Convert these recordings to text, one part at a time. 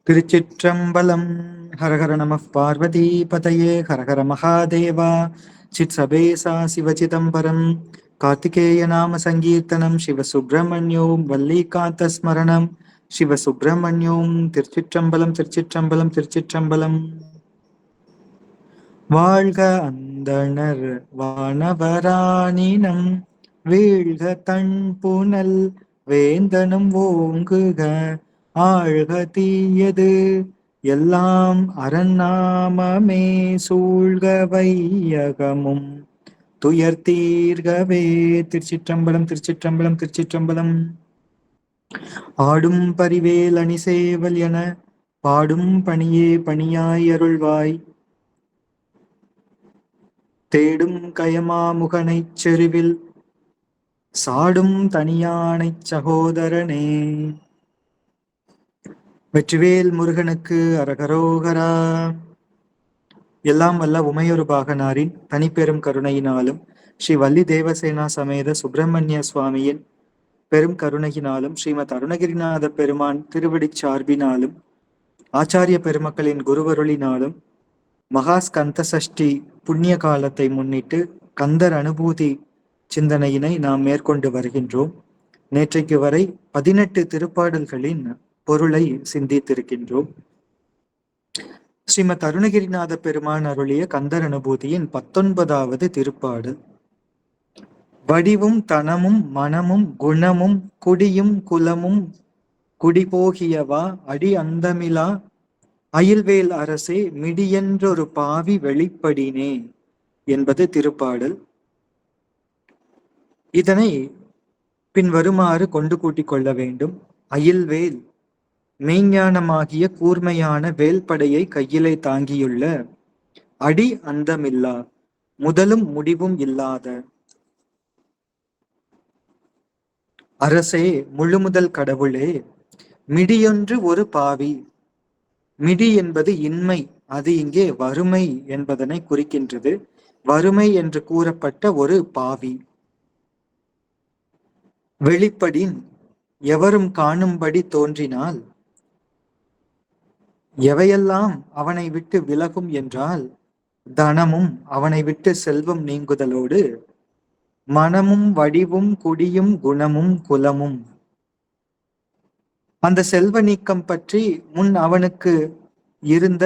திருச்சிற்றம்பலம். ஹரஹர நம பார்வதி பதையே ஹரஹர மகாதேவா. சித் சபேசா சிவசிதம்பரம். கார்த்திகேய நாம சங்கீர்த்தனம் சிவசுப்பிரமணியோம் வல்லிகாந்த ஸ்மரணம் சிவசுப்பிரமணியோம். திருச்சிற்றம்பலம் திருச்சிற்றம்பலம் திருச்சிற்றம்பலம். வாழ்க அந்தணர் வானவராணினம் வீழ்க தன் புனல் வேந்தனும் ஓங்குக ஆழ்க தீயது எல்லாம் அரண்நாமமே சூழ்க வையகமும் துயர் தீர்கவே. திருச்சிற்றம்பலம் திருச்சிற்றம்பலம் திருச்சிற்றம்பலம். ஆடும் பரிவேல் அணி சேவல் என பாடும் பணியே பணியாய் அருள்வாய். தேடும் கயமா முகனைச் செருவில் சாடும் தனியானைச் சகோதரனே. வெற்றிவேல் முருகனுக்கு அரகரோகரா. எல்லாம் வல்ல உமையொரு பாகனாரின் தனிப்பெரும் கருணையினாலும் ஸ்ரீ வள்ளி தேவசேனா சமேத சுப்பிரமணிய சுவாமியின் பெரும் கருணையினாலும் ஸ்ரீமத் அருணகிரிநாத பெருமான் திருவடிச் சார்பினாலும் ஆச்சாரிய பெருமக்களின் குருவருளினாலும் மகாஸ்கந்த சஷ்டி புண்ணிய காலத்தை முன்னிட்டு கந்தர் அனுபூதி சிந்தனையினை நாம் மேற்கொண்டு வருகின்றோம். நேற்றைக்கு வரை 18 திருப்பாடல்களின் பொருளை சிந்தித்திருக்கின்றோம். ஸ்ரீமத் அருணகிரிநாத பெருமான் அருளிய கந்தர் அனுபூதியின் 19வது திருப்பாடல். வடிவும் தனமும் மனமும் குணமும் குடியும் குலமும் குடிபோகியவா அடி அந்தமிலா அயில்வேல் அரசே மிடியென்றொரு பாவி வெளிப்படினே என்பது திருப்பாடல். இதனை பின்வருமாறு கொண்டு கூட்டிக் கொள்ள வேண்டும். அயில்வேல் மெய்ஞானமாகிய கூர்மையான வேல்படையை கையிலே தாங்கியுள்ள அடி அந்தமில்லா முதலும் முடிவும் இல்லாத அரசே முழுமுதல் கடவுளே. மிடியொன்று ஒரு பாவி. மிடி என்பது இன்மை, அது இங்கே வறுமை என்பதனை குறிக்கின்றது. வறுமை என்று கூறப்பட்ட ஒரு பாவி. வெளிப்படின் எவரும் காணும்படி தோன்றினால் எவையெல்லாம் அவனை விட்டு விலகும் என்றால் தனமும் அவனை விட்டு செல்வம் நீங்குதலோடு மனமும் வடிவும் குடியும் குணமும் குலமும். அந்த செல்வ நீக்கம் பற்றி முன் அவனுக்கு இருந்த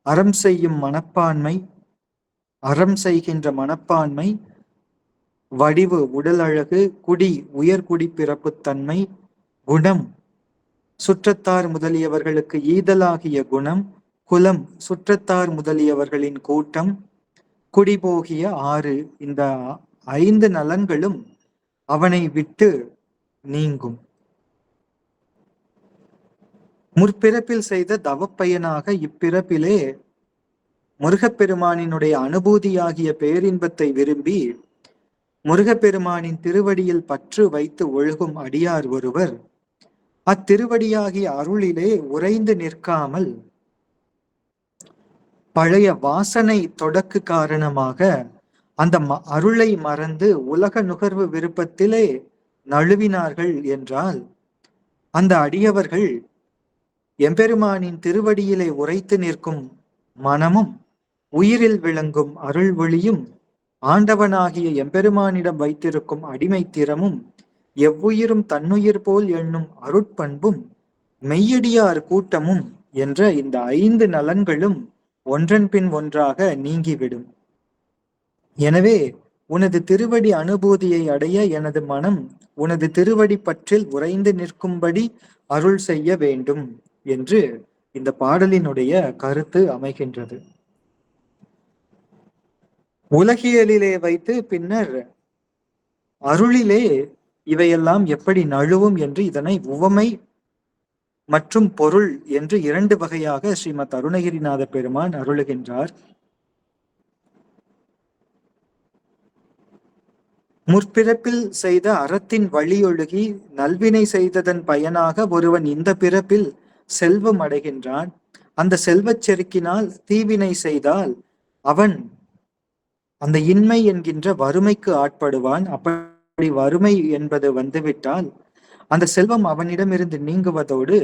அறம் செய்யும் மனப்பான்மை, அறம் செய்கின்ற மனப்பான்மை, வடிவு உடல் அழகு, குடி உயர்குடி பிறப்புத்தன்மை, குணம் சுற்றத்தார் முதலியவர்களுக்கு ஈதலாகிய குணம், குலம் சுற்றத்தார் முதலியவர்களின் கூட்டம், குடிபோகிய 6 இந்த 5 நலன்களும் அவனை விட்டு நீங்கும். முற்பிறப்பில் செய்த தவப்பயனாக இப்பிறப்பிலே முருகப்பெருமானினுடைய அனுபூதியாகிய பேரின்பத்தை விரும்பி முருகப்பெருமானின் திருவடியில் பற்று வைத்து ஒழுகும் அடியார் ஒருவர் அத்திருவடியாகிய அருளிலே உறைந்து நிற்காமல் பழைய வாசனை தொடக்கு காரணமாக அந்த அருளை மறந்து உலக நுகர்வு விருப்பத்திலே நழுவினார்கள் என்றால் அந்த அடியவர்கள் எம்பெருமானின் திருவடியிலே உரைத்து நிற்கும் மனமும் உயிரில் விளங்கும் அருள் ஒளியும் ஆண்டவனாகிய எம்பெருமானிடம் வைத்திருக்கும் அடிமைத்திறமும் எவ்வுயிரும் தன்னுயிர் போல் எண்ணும் அருட்பண்பும் மெய்யடியார் கூட்டமும் என்ற இந்த 5 நலன்களும் ஒன்றன் பின் ஒன்றாக நீங்கிவிடும். எனவே உனது திருவடி அனுபூதியை அடைய எனது மனம் உனது திருவடி பற்றில் உறைந்து நிற்கும்படி அருள் செய்ய வேண்டும் என்று இந்த பாடலினுடைய கருத்து அமைகின்றது. உலகியலிலே வைத்து பின்னர் அருளிலே இவையெல்லாம் எப்படி நழுவும் என்று இதனை உவமை மற்றும் பொருள் என்று 2 வகையாக ஸ்ரீமத் அருணகிரிநாத பெருமான் அருளுகின்றார். முற்பிறப்பில் செய்த அறத்தின் வழியொழுகி நல்வினை செய்ததன் பயனாக ஒருவன் இந்த பிறப்பில் செல்வம் அடைகின்றான். அந்த செல்வச் செருக்கினால் தீவினை செய்தால் அவன் அந்த இன்மை என்கின்ற வறுமைக்கு ஆட்படுவான். அப்படி வறுமை என்பது வந்துவிட்டால் அந்த செல்வம் அவனிடமிருந்து நீங்குவதோடு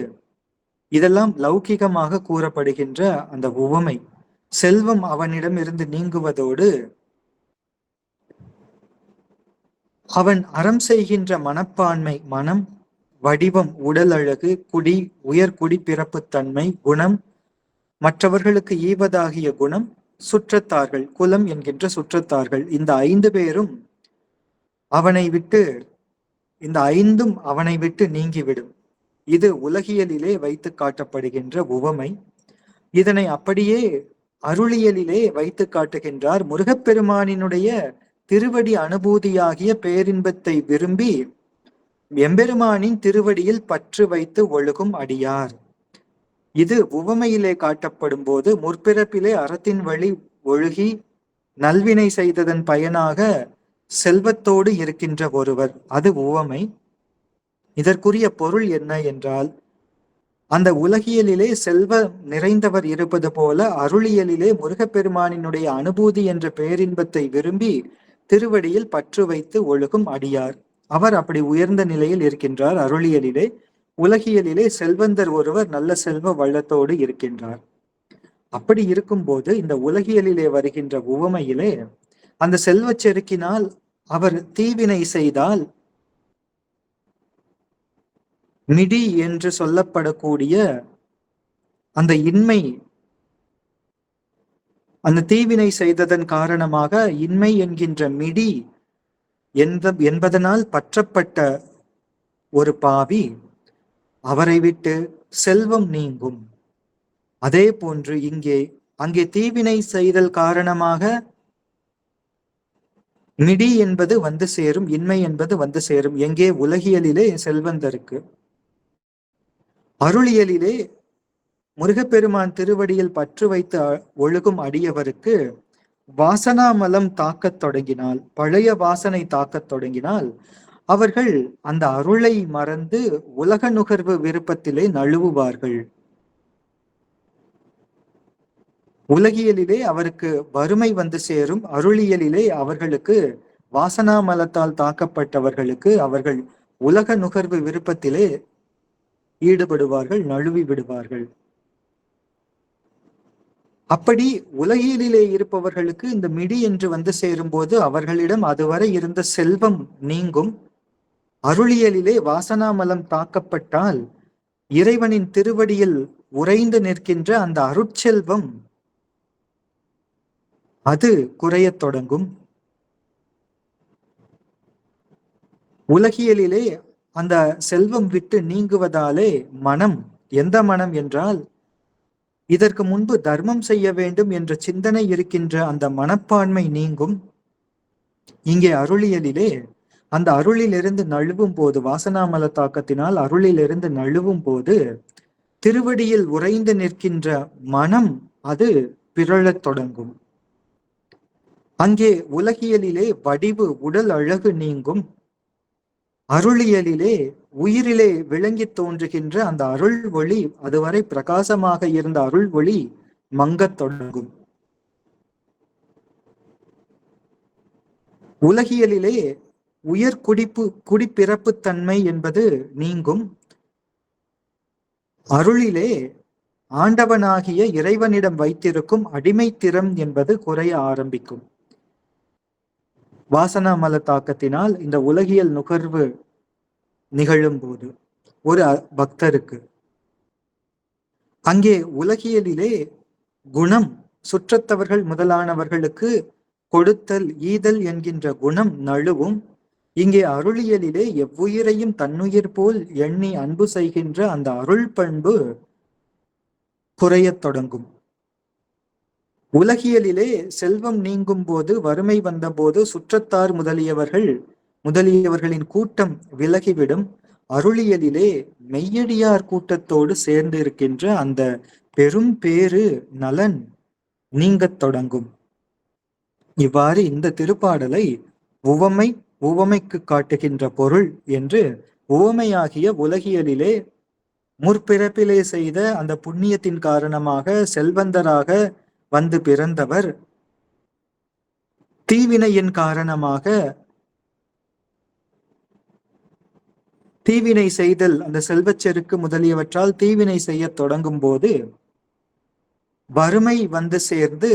இதெல்லாம் லௌகிகமாக கூறப்படுகின்ற அந்த உவமை. செல்வம் அவனிடமிருந்து நீங்குவதோடு அவன் அறம் செய்கின்ற மனப்பான்மை, மனம், வடிவம், உடல் அழகு, குடி, உயர்குடி பிறப்புத்தன்மை, குணம், மற்றவர்களுக்கு ஈவதாகிய குணம், சுற்றத்தார்கள், குலம் என்கின்ற சுற்றத்தார்கள், இந்த 5 பேரும் அவனை விட்டு இந்த 5ம் அவனை விட்டு நீங்கிவிடும். இது உலகியலிலே வைத்து காட்டப்படுகின்ற உவமை. இதனை அப்படியே அருளியலிலே வைத்து காட்டுகின்றார். முருகப்பெருமானினுடைய திருவடி அனுபூதியாகிய பேரின்பத்தை விரும்பி எம்பெருமானின் திருவடியில் பற்று வைத்து ஒழுகும் அடியார். இது உவமையிலே காட்டப்படும் போது முற்பிறப்பிலே அறத்தின் வழி ஒழுகி நல்வினை செய்ததன் பயனாக செல்வத்தோடு இருக்கின்ற ஒருவர், அது உவமை. இதற்குரிய பொருள் என்ன என்றால், அந்த உலகியலிலே செல்வ நிறைந்தவர் இருப்பது போல அருளியலிலே முருகப்பெருமானினுடைய அனுபூதி என்ற பேரின்பத்தை விரும்பி திருவடியில் பற்று வைத்து ஒழுகும் அடியார். அவர் அப்படி உயர்ந்த நிலையில் இருக்கின்றார் அருளியலிலே. உலகியலிலே செல்வந்தர் ஒருவர் நல்ல செல்வ வள்ளத்தோடு இருக்கின்றார். அப்படி இருக்கும்போது இந்த உலகியலிலே வருகின்ற உவமையிலே அந்த செல்வச் செருக்கினால் அவர் தீவினை செய்தால் மிடி என்று சொல்லப்படக்கூடிய அந்த இன்மை, அந்த தீவினை செய்ததன் காரணமாக இன்மை என்கின்ற மிடி என்பதனால் பற்றப்பட்ட ஒரு பாவி, அவரை விட்டு செல்வம் நீங்கும். அதே போன்று அங்கே தீவினை செய்தல் காரணமாக மிடி என்பது வந்து சேரும், இன்மை என்பது வந்து சேரும். எங்கே? உலகியலிலே செல்வந்தருக்கு. அருளியலிலே முருகப்பெருமான் திருவடியில் பற்று வைத்து ஒழுகும் அடியவருக்கு வாசனாமலம் தாக்கத் தொடங்கினால், பழைய வாசனை தாக்கத் தொடங்கினால், அவர்கள் அந்த அருளை மறந்து உலக நுகர்வு விருப்பத்திலே நழுவுவார்கள். உலகியலிலே அவருக்கு வறுமை வந்து சேரும். அருளியலிலே அவர்களுக்கு வாசனாமலத்தால் தாக்கப்பட்டவர்களுக்கு அவர்கள் உலக நுகர்வு விருப்பத்திலே ஈடுபடுவார்கள், நழுவி விடுவார்கள். அப்படி உலகியலிலே இருப்பவர்களுக்கு இந்த மிடி என்று வந்து சேரும் போது அவர்களிடம் அதுவரை இருந்த செல்வம் நீங்கும். அருளியலிலே வாசனாமலம் தாக்கப்பட்டால் இறைவனின் திருவடியில் உறைந்து நிற்கின்ற அந்த அருட்செல்வம் அது குறையத் தொடங்கும். உலகியலிலே அந்த செல்வம் விட்டு நீங்குவதாலே மனம், எந்த மனம் என்றால் இதற்கு முன்பு தர்மம் செய்ய வேண்டும் என்ற சிந்தனை இருக்கின்ற அந்த மனப்பான்மை நீங்கும். இங்கே அருளியலிலே அந்த அருளிலிருந்து நழுவும் போது, வாசனாமல தாக்கத்தினால் அருளிலிருந்து நழுவும் போது திருவடியில் உறைந்து நிற்கின்ற மனம் அது பிறழத் தொடங்கும். அங்கே உலகியலிலே வடிவு, உடல் அழகு நீங்கும். அருளியலிலே உயிரிலே விளங்கி தோன்றுகின்ற அந்த அருள் ஒளி, அதுவரை பிரகாசமாக இருந்த அருள் ஒளி மங்கத் தொடங்கும். உலகியலிலே உயர் குடிப்பிறப்பு தன்மை என்பது நீங்கும். அருளிலே ஆண்டவனாகிய இறைவனிடம் வைத்திருக்கும் அடிமைத்திறம் என்பது குறைய ஆரம்பிக்கும். வாசனாமல தாக்கத்தினால் இந்த உலகியல் நுகர்வு நிகழும் போது ஒரு பக்தருக்கு அங்கே உலகியலிலே குணம், சுற்றத்தவர்கள் முதலானவர்களுக்கு கொடுத்தல், ஈதல் என்கின்ற குணம் நழுவும். இங்கே அருளியலிலே எவ்வுயிரையும் தன்னுயிர் போல் எண்ணி அன்பு செய்கின்ற அந்த அருள் பண்பு குறையத் தொடங்கும். உலகியலிலே செல்வம் நீங்கும் போது, வறுமை வந்த போது சுற்றத்தார் முதலியவர்களின் கூட்டம் விலகிவிடும். அருளியலிலே மெய்யடியார் கூட்டத்தோடு சேர்ந்து இருக்கின்ற அந்த பெரும் பேரு நலன் நீங்கத் தொடங்கும். இவ்வாறு இந்த திருப்பாடலை உவமைக்கு காட்டுகின்ற பொருள் என்று உவமையாகிய உலகியலிலே முற்பிறப்பிலே செய்த அந்த புண்ணியத்தின் காரணமாக செல்வந்தராக வந்து பிறந்தவர் தீவினை செய்தல், அந்த செல்வச்செருக்கு முதலியவற்றால் தீவினை செய்ய தொடங்கும் போது வறுமை வந்து சேர்ந்து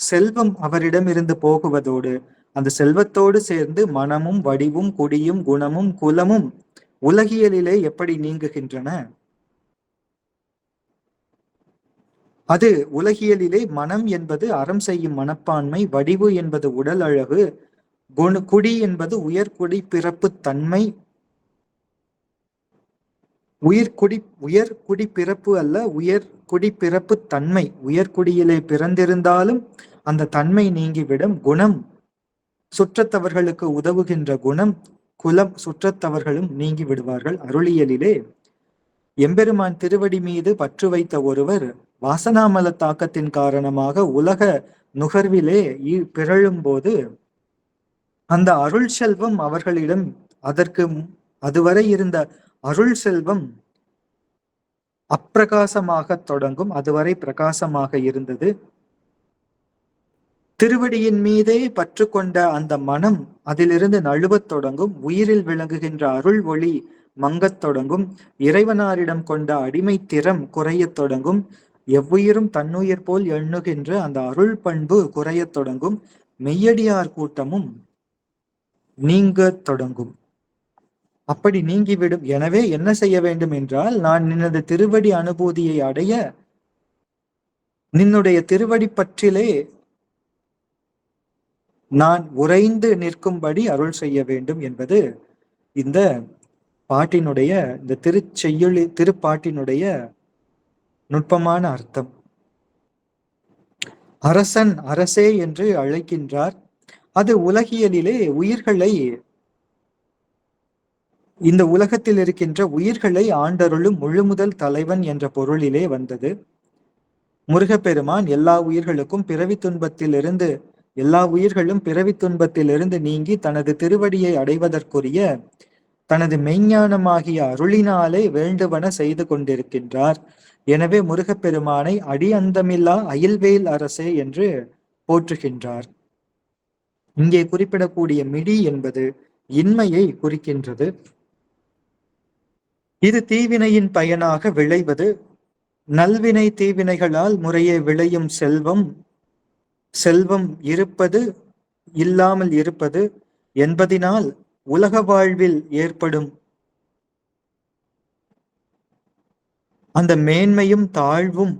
செல்வம் அவரிடமிருந்து போகுவதோடு அந்த செல்வத்தோடு சேர்ந்து மனமும் வடிவும் குடியும் குணமும் குலமும் உலகியலிலே எப்படி நீங்குகின்றன, அது உலகியலிலே மனம் என்பது அறம் செய்யும் மனப்பான்மை, வடிவு என்பது உடல் அழகு, குடி என்பது உயர்குடி பிறப்பு தன்மை, உயர்குடி பிறப்பு அல்ல, உயர்குடி பிறப்பு தன்மை. உயர்குடியிலே பிறந்திருந்தாலும் அந்த தன்மை நீங்கிவிடும். குணம், சுற்றத்தவர்களுக்கு உதவுகின்ற குணம், குலம், சுற்றத்தவர்களும் நீங்கி விடுவார்கள். அருளியலிலே எம்பெருமான் திருவடி மீது பற்று வைத்த ஒருவர் வாசனாமல தாக்கத்தின் காரணமாக உலக நுகர்விலே பிறழும் போது அந்த அருள் செல்வம் அவர்களிடம், அதற்கு அதுவரை இருந்த அருள் செல்வம் அப்பிரகாசமாக தொடங்கும். அதுவரை பிரகாசமாக இருந்தது. திருவடியின் மீதே பற்று கொண்ட அந்த மனம் அதிலிருந்து நழுவத் தொடங்கும். உயிரில் விளங்குகின்ற அருள் ஒளி மங்கத் தொடங்கும். இறைவனாரிடம் கொண்ட அடிமை திறம் குறையத் தொடங்கும். எவ்வுயிரும் தன்னுயிர் போல் எண்ணுகின்ற அந்த அருள் பண்பு குறையத் தொடங்கும். மெய்யடியார் கூட்டமும் நீங்க தொடங்கும். அப்படி நீங்கிவிடும். எனவே என்ன செய்ய வேண்டும் என்றால், நான் நினது திருவடி அனுபூதியை அடைய நின்னுடைய திருவடி பற்றிலே நான் உறைந்து நிற்கும்படி அருள் செய்ய வேண்டும் என்பது இந்த பாட்டினுடைய, இந்த திருப்பாட்டினுடைய நுட்பமான அர்த்தம். அரசன் அரசே என்று அழைக்கின்றார். அது உலகியலிலே உயிர்களை, இந்த உலகத்தில் இருக்கின்ற உயிர்களை ஆண்டருளும் முழுமுதல் தலைவன் என்ற பொருளிலே வந்தது. முருகப்பெருமான் எல்லா உயிர்களுக்கும் பிறவி துன்பத்திலிருந்து, எல்லா உயிர்களும் பிறவி துன்பத்திலிருந்து நீங்கி தனது திருவடியை அடைவதற்குரிய தனது மெய்ஞானமாகிய அருளினாலே வேண்டுவன செய்து கொண்டிருக்கின்றார். எனவே முருகப்பெருமானை அடி அந்தமில்லா அயில்வேல் அரசே என்று போற்றுகின்றார். இங்கே குறிப்பிடக்கூடிய மிடி என்பது இன்மையை குறிக்கின்றது. இது தீவினையின் பயனாக விளைவது. நல்வினை தீவினைகளால் முறையே விளையும் செல்வம், செல்வம் இருப்பது இல்லாமல் இருப்பது என்பதினால் உலக வாழ்வில் ஏற்படும் அந்த மேன்மையும் தாழ்வும்,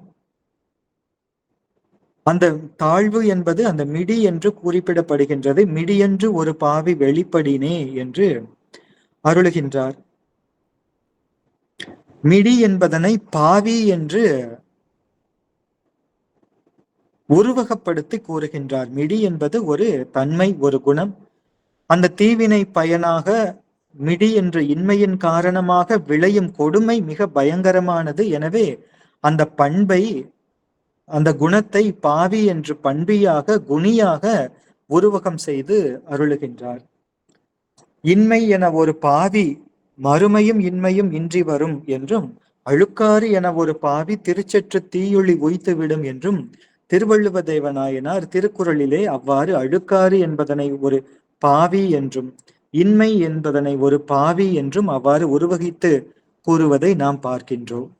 அந்த தாழ்வு என்பது அந்த மிடி என்று குறிப்பிடப்படுகின்றது. மிடியென்று ஒரு பாவி வெளிப்படினே என்று அருளுகின்றார். மிடி என்பதனை பாவி என்று உருவகப்படுத்தி கூறுகின்றார். மிடி என்பது ஒரு தன்மை, ஒரு குணம். அந்த தீவினை பயனாக மிடி என்ற இன்மையின் காரணமாக விளையும் கொடுமை மிக பயங்கரமானது. எனவே அந்த பண்பை, அந்த குணத்தை பாவி என்று பண்பியாக, குணியாக உருவகம் செய்து அருளுகின்றார். இன்மை என ஒரு பாவி மறுமையும் இன்மையும் இன்றி வரும் என்றும், அழுக்காறு என ஒரு பாவி திருச்சற்று தீயொளி உய்த்துவிடும் என்றும் திருவள்ளுவ தேவநாயனார் திருக்குறளிலே அவ்வாறு அழுக்காறு என்பதனை ஒரு பாவி என்றும், இன்மை என்பதனை ஒரு பாவி என்றும் அவ்வாறு உருவகித்து கூறுவதை நாம் பார்க்கின்றோம்.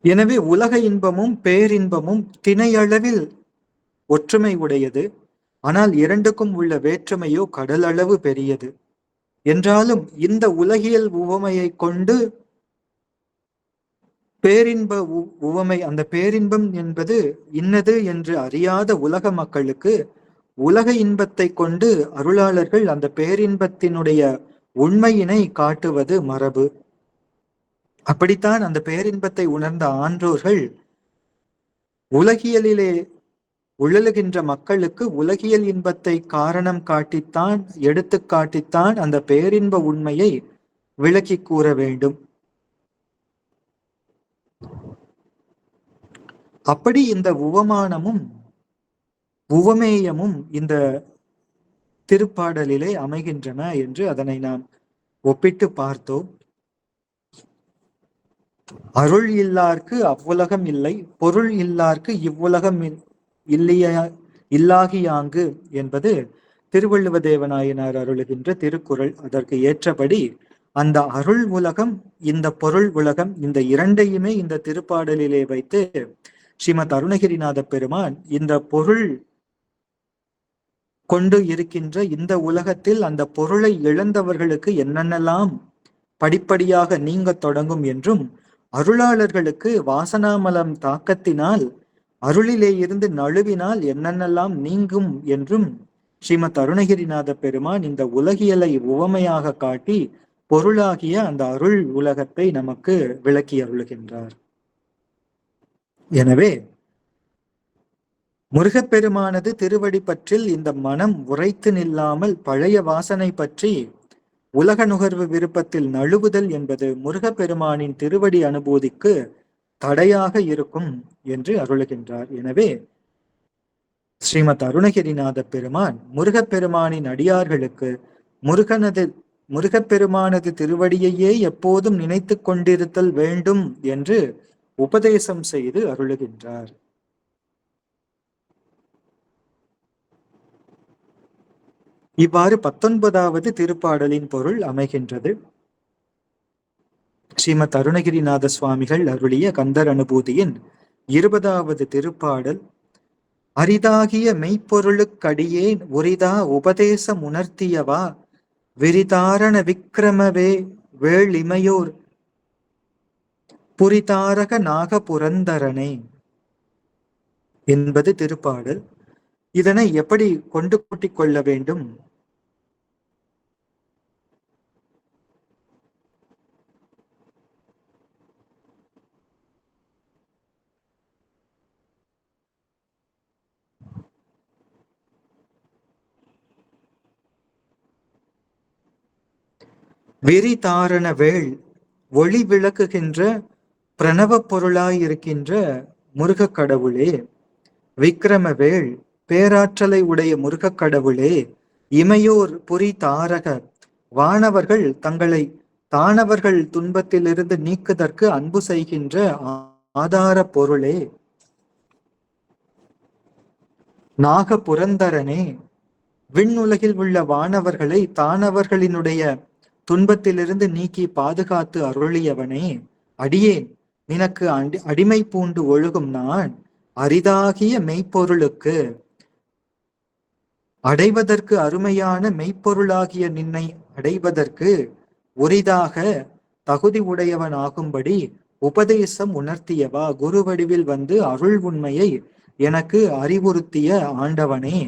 எனவே உலக இன்பமும் பேரின்பமும் திணையளவில் ஒற்றுமை உடையது. ஆனால் இரண்டுக்கும் உள்ள வேற்றுமையோ கடலளவு பெரியது. என்றாலும் இந்த உலகியல் உவமையை கொண்டு பேரின்ப உவமை, அந்த பேரின்பம் என்பது இன்னது என்று அறியாத உலக மக்களுக்கு உலக இன்பத்தை கொண்டு அருளாளர்கள் அந்த பேரின்பத்தினுடைய உண்மையினை காட்டுவது மரபு. அப்படித்தான் அந்த பேரின்பத்தை உணர்ந்த ஆன்றோர்கள் உலகியலிலே உழலுகின்ற மக்களுக்கு உலகியல் இன்பத்தை காரணம் காட்டித்தான், எடுத்து காட்டித்தான் அந்த பேரின்ப உண்மையை விளக்கி கூற வேண்டும். அப்படி இந்த உவமானமும் உவமேயமும் இந்த திருப்பாடலிலே அமைகின்றன என்று அதனை நாம் ஒப்பிட்டு பார்த்தோம். அருள் இல்லார்க்கு அவ்வுலகம் இல்லை, பொருள் இல்லார்க்கு இவ்வுலகம் இல்லையா இல்லாகியாங்கு என்பது திருவள்ளுவ தேவநாயனார் அருளுகின்ற திருக்குறள். அதற்கு ஏற்றபடி அந்த அருள் உலகம், இந்த பொருள் உலகம், இந்த இரண்டையுமே இந்த திருப்பாடலிலே வைத்து ஸ்ரீமத் அருணகிரிநாத பெருமான் இந்த பொருள் கொண்டு இருக்கின்ற இந்த உலகத்தில் அந்த பொருளை இழந்தவர்களுக்கு என்னென்னலாம் படிப்படியாக நீங்க தொடங்கும் என்றும், அருளாளர்களுக்கு வாசனாமலம் தாக்கத்தினால் அருளிலே இருந்து நழுவினால் என்னென்னலாம் நீங்கும் என்றும் ஸ்ரீமத் அருணகிரிநாத பெருமான் இந்த உலகியலை உவமையாக காட்டி பொருளாகிய அந்த அருள் உலகத்தை நமக்கு விளக்கி அருளுகின்றார். எனவே முருகப்பெருமானது திருவடி பற்றில் இந்த மனம் உரைத்து நில்லாமல் பழைய வாசனை பற்றி உலக நுகர்வு விருப்பத்தில் நழுவுதல் என்பது முருகப்பெருமானின் திருவடி அனுபூதிக்கு தடையாக இருக்கும் என்று அருளுகின்றார். எனவே ஸ்ரீமத் அருணகிரிநாத பெருமான் முருகப்பெருமானின் அடியார்களுக்கு முருகப்பெருமானது திருவடியையே எப்போதும் நினைத்து கொண்டிருத்தல் வேண்டும் என்று உபதேசம் செய்து அருளுகின்றார். இவ்வாறு 19வது திருப்பாடலின் பொருள் அமைகின்றது. ஸ்ரீமத் அருணகிரிநாத சுவாமிகள் அருளிய கந்தர் அனுபூதியின் 20வது திருப்பாடல். அரிதாகிய மெய்ப்பொருளுக்கடியேன் உரிதா உபதேசம் உணர்த்தியவா விரிதாரண விக்கிரமவே வேளிமையோர் புரிதாரக நாகபுரந்தரனே என்பது திருப்பாடல். இதனை எப்படி கொண்டு கூட்டிக் கொள்ள வேண்டும்? விரிதாரண வேள், ஒளி விளக்குகின்ற பிரணவ பொருளாயிருக்கின்ற முருகக் கடவுளே. விக்கிரமவேள், பேராற்றலை உடைய முருகக் கடவுளே. இமையோர் புரி தாரக, வானவர்கள் தங்களை தானவர்கள் துன்பத்திலிருந்து நீக்குதற்கு அன்பு செய்கின்ற ஆதார பொருளே. நாகபுரந்தரனே, விண்ணுலகில் உள்ள வானவர்களை தானவர்களினுடைய துன்பத்திலிருந்து நீக்கி பாதுகாத்து அருளியவனே. அடியேன் நினக்கு அடிமை பூண்டு ஒழுகும் நான் அரிதாகிய மெய்ப்பொருளுக்கு அடைவதற்கு அருமையான மெய்ப்பொருளாகிய நின்னை அடைவதற்கு உரிதாக தகுதி உடையவன் ஆகும்படி உபதேசம் உணர்த்தியவா, குரு வடிவில் வந்து அருள் உண்மையை எனக்கு அறிவுறுத்திய ஆண்டவனே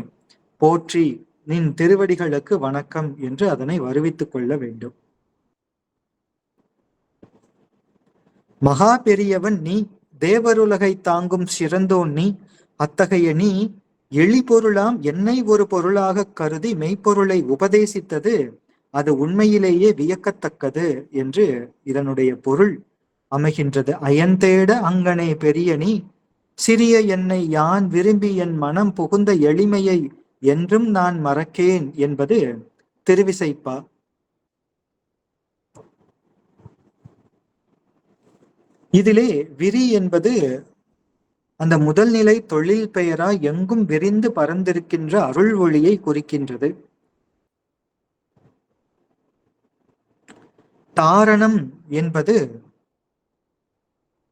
போற்றி, நின் திருவடிகளுக்கு வணக்கம் என்று அதனை வருவித்துக் கொள்ள வேண்டும். மகா பெரியவன் நீ, தேவருலகை தாங்கும் சிறந்தோன் நீ. அத்தகைய நீ எளிபொருளாம் என்னை ஒரு பொருளாக கருதி மெய்ப்பொருளை உபதேசித்தது அது உண்மையிலேயே வியக்கத்தக்கது என்று இதனுடைய பொருள் அமைகின்றது. அயன்தேட அங்கனே பெரிய நீ, சிறிய என்னை யான் விரும்பி என் மனம் புகுந்த எளிமையை என்றும் நான் மறக்கேன் என்பது திருவிசைப்பா. இதிலே விரி என்பது அந்த முதல் நிலை தொழில் பெயரா எங்கும் விரிந்து பறந்திருக்கின்ற அருள் ஒளியை குறிக்கின்றது. தாரணம் என்பது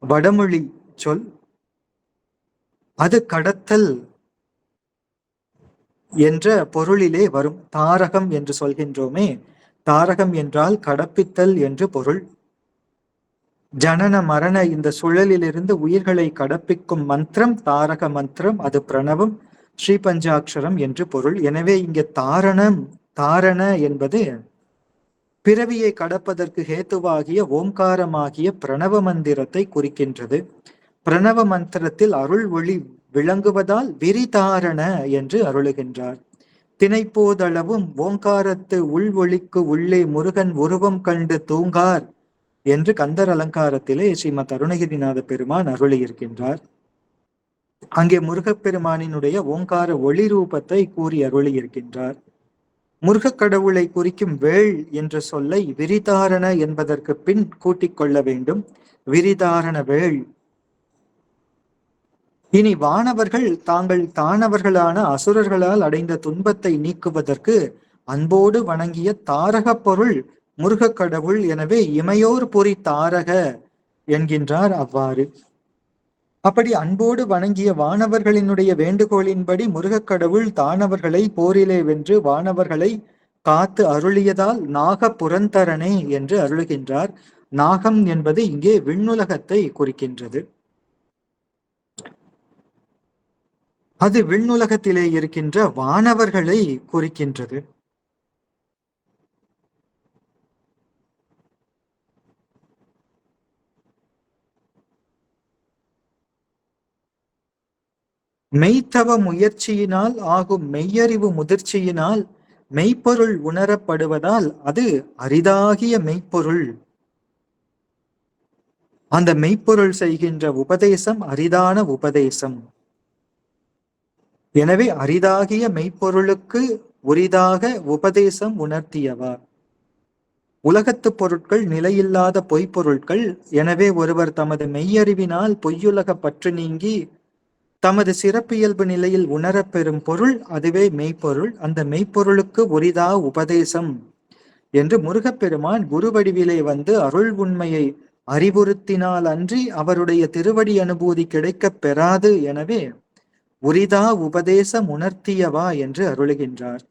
வடமொழி சொல். அது கடத்தல் என்ற பொருளிலே வரும். தாரகம் என்று சொல்கின்றோமே, தாரகம் என்றால் கடப்பித்தல் என்று பொருள். ஜனன மரண இந்த சுழலிலிருந்து உயிர்களை கடப்பிக்கும் மந்திரம் தாரக மந்திரம். அது பிரணவம், ஸ்ரீபஞ்சாட்சரம் என்று பொருள். எனவே இங்கே தாரண என்பது பிறவியை கடப்பதற்கு ஹேத்துவாகிய ஓம்காரமாகிய பிரணவ மந்திரத்தை குறிக்கின்றது. பிரணவ மந்திரத்தில் அருள் ஒளி விளங்குவதால் விரிதாரண என்று அருளுகின்றார். திணைப்போதளவும் ஓங்காரத்து உள் ஒளிக்கு உள்ளே முருகன் உருவம் கண்டு தூங்கார் என்று கந்தர் அலங்காரத்திலே ஸ்ரீமத் அருணகிரிநாத பெருமான் அருளியிருக்கின்றார். அங்கே முருகப்பெருமானினுடைய ஓங்கார ஒளி ரூபத்தை கூறி அருளியிருக்கின்றார். முருகக் கடவுளை குறிக்கும் வேள் என்ற சொல்லை விரிதாரண என்பதற்கு பின் கூட்டிக் கொள்ள வேண்டும். விரிதாரண வேள் இனி வானவர்கள் தாங்கள் தானவர்களான அசுரர்களால் அடைந்த துன்பத்தை நீக்குவதற்கு அன்போடு வணங்கிய தாரக பொருள் முருகக் கடவுள். எனவே இமையோர் பொறி தாரக என்கின்றார் அவ்வாறு. அப்படி அன்போடு வணங்கிய வானவர்களினுடைய வேண்டுகோளின்படி முருகக் கடவுள் தானவர்களை போரிலே வென்று வானவர்களை காத்து அருளியதால் நாக புரந்தரனே என்று அருளுகின்றார். நாகம் என்பது இங்கே விண்ணுலகத்தை குறிக்கின்றது. அது விண்ணுலகத்திலே இருக்கின்ற வானவர்களை குறிக்கின்றது. மெய்த்தவ முயற்சியினால் ஆகும் மெய்யறிவு முதிர்ச்சியினால் மெய்ப்பொருள் உணரப்படுவதால் அது அரிதாகிய மெய்ப்பொருள். அந்த மெய்ப்பொருள் செய்கின்ற உபதேசம் அரிதான உபதேசம். எனவே அரிதாகிய மெய்ப்பொருளுக்கு உரிதாக உபதேசம் உணர்த்தியவா. உலகத்து பொருட்கள் நிலையில்லாத பொய்ப்பொருட்கள். எனவே ஒருவர் தமது மெய்யறிவினால் பொய்யுலக பற்று நீங்கி தமது சிறப்பியல்பு நிலையில் உணரப்பெறும் பொருள் அதுவே மெய்ப்பொருள். அந்த மெய்ப்பொருளுக்கு உரிதா உபதேசம் என்று முருகப்பெருமான் குரு வடிவிலே வந்து அருள் உண்மையை அறிவுறுத்தினால் அன்றி அவருடைய திருவடி அனுபூதி கிடைக்கப் பெறாது. எனவே உரிதா உபதேசம் உணர்த்தியவா என்று அருளுகின்றார்.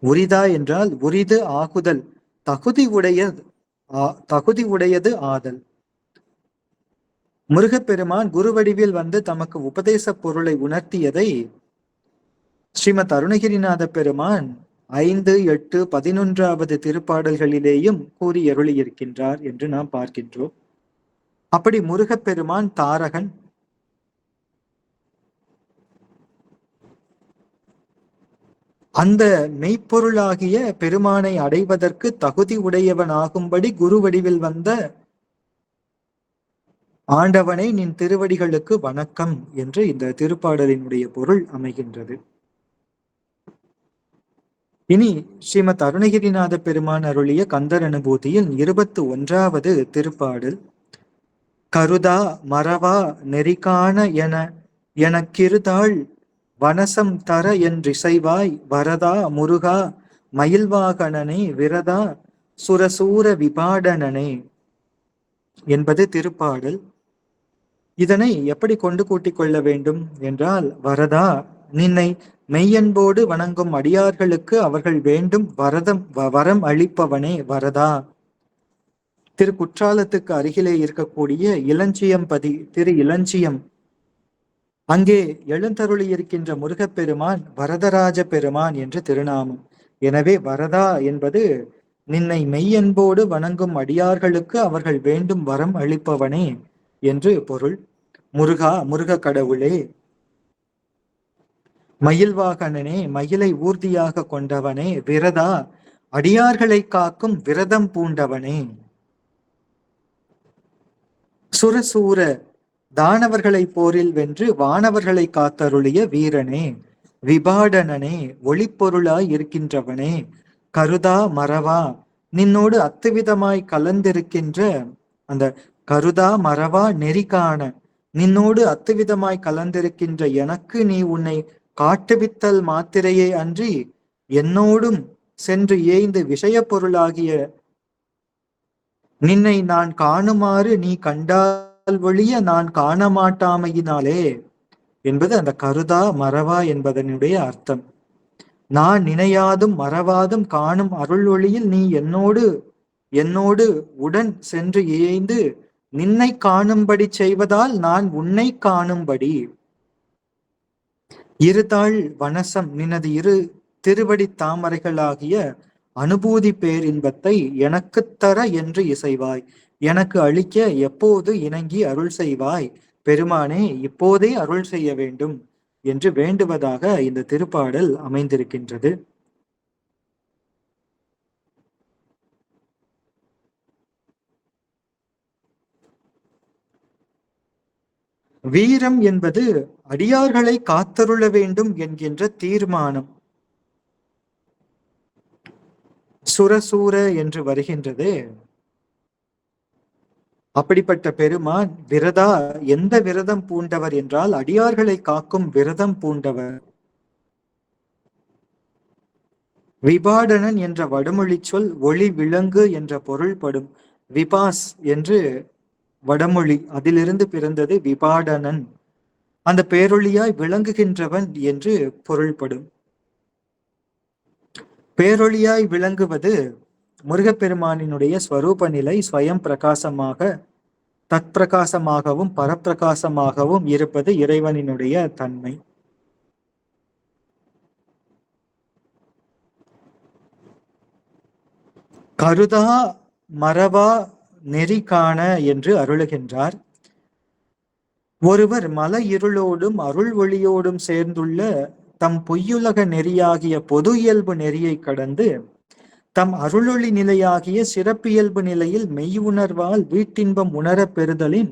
உரிதா என்றால் உரிது ஆகுதல், தகுதி உடையது ஆதல். முருகப்பெருமான் குரு வடிவில் வந்து தமக்கு உபதேச பொருளை உணர்த்தியதை ஸ்ரீமத் அருணகிரிநாத பெருமான் 5, 8, 11வது திருப்பாடல்களிலேயும் கூறி அருளியிருக்கின்றார் என்று நாம் பார்க்கின்றோம். அப்படி முருகப்பெருமான் தாரகன். அந்த மெய்ப்பொருளாகிய பெருமானை அடைவதற்கு தகுதி உடையவனாகும்படி குரு வடிவில் வந்த ஆண்டவனை நின் திருவடிகளுக்கு வணக்கம் என்று இந்த திருப்பாடலினுடைய பொருள் அமைகின்றது. இனி ஸ்ரீமத் அருணகிரிநாத பெருமான் அருளிய கந்தர் அனுபூதியில் 21வது திருப்பாடல். கருதா மறவா நெறிகாண எனக்கிருதாள் வனசம் தர என்றிசைவாய் வரதா முருகா மயில்வாகனனே விரதா சுரசூர விபாடனனே என்பது திருப்பாடல். இதனை எப்படி கொண்டு கூட்டிக் கொள்ள வேண்டும் என்றால், வரதா நின்னை மெய்யன்போடு வணங்கும் அடியார்களுக்கு அவர்கள் வேண்டும் வரம் அளிப்பவனே வரதா. திரு குற்றாலத்துக்கு அருகிலே இருக்கக்கூடிய இளஞ்சியம்பதி திரு இளஞ்சியம், அங்கே எழுந்தருளி இருக்கின்ற முருகப்பெருமான் வரதராஜ பெருமான் என்று திருநாமம். எனவே வரதா என்பது நின்னை மெய்யன்போடு வணங்கும் அடியார்களுக்கு அவர்கள் வேண்டும் வரம் அளிப்பவனே என்று பொருள். முருகா முருக கடவுளே, மயில்வாகனனே மயிலை ஊர்தியாக கொண்டவனே, விரதா அடியார்களை காக்கும் விரதம் பூண்டவனே, சுரசூர தானவர்களை போரில் வென்று வானவர்களை காத்தருளிய வீரனே, விபாடனனே ஒளிப்பொருளாய் இருக்கின்றவனே, கருதா மறவா நின்னோடு அத்துவிதமாய் கலந்திருக்கின்ற அந்த கருதா மறவா நெறிகாண நின்னோடு அத்துவிதமாய் கலந்திருக்கின்ற எனக்கு நீ உன்னை காட்டுவித்தல் மாத்திரையே அன்றி என்னோடும் சென்று ஏய்ந்து விஷய பொருளாகிய நின்னை நான் காணுமாறு நீ கண்டால் ஒழிய நான் காண மாட்டாமையினாலே என்பது அந்த கருதா மறவா என்பதனுடைய அர்த்தம். நான் நினையாதும் மறவாதும் காணும் அருள் ஒளியில் நீ என்னோடு உடன் சென்று ஏய்ந்து நின்னை காணும்படி செய்வதால் நான் உன்னை காணும்படி. இருதாள் வனசம் நினது இரு திருவடி தாமரைகளாகிய அனுபூதி பேரின்பத்தை எனக்கு தர என்று இசைவாய், எனக்கு அளிக்க எப்போது இணங்கி அருள் செய்வாய் பெருமானே, இப்போதே அருள் செய்ய வேண்டும் என்று வேண்டுவதாக இந்த திருப்பாடல் அமைந்திருக்கின்றது. வீரம் என்பது அடியார்களை காத்தருள வேண்டும் என்கின்ற தீர்மானம். சுரசூர என்று வருகின்றது. அப்படிப்பட்ட பெருமான் எந்த விரதம் பூண்டவர் என்றால் அடியார்களை காக்கும் விரதம் பூண்டவர். விபாடனன் என்ற வடமொழி சொல் ஒளி விலங்கு என்ற பொருள்படும். விபாஸ் என்று வடமொழி, அதிலிருந்து பிறந்தது விபாடனன். அந்த பேரொளியாய் விளங்குகின்றவன் என்று பொருள்படும். பேரொளியாய் விளங்குவது முருகப்பெருமானினுடைய ஸ்வரூப நிலை. ஸ்வயம் பிரகாசமாக, தத் பிரகாசமாகவும் பரப்பிரகாசமாகவும் இருப்பது இறைவனினுடைய தன்மை. கருதா மறவா நெறி காண என்று அருளுகின்றார். ஒருவர் மல இருளோடும் அருள் ஒளியோடும் சேர்ந்துள்ள தம் பொய்யுலக நெறியாகிய பொது இயல்பு நெறியை கடந்து தம் அருளொளி நிலையாகிய சிறப்பியல்பு நிலையில் மெய் உணர்வால் வீட்டின்பம் உணரப் பெறுதலின்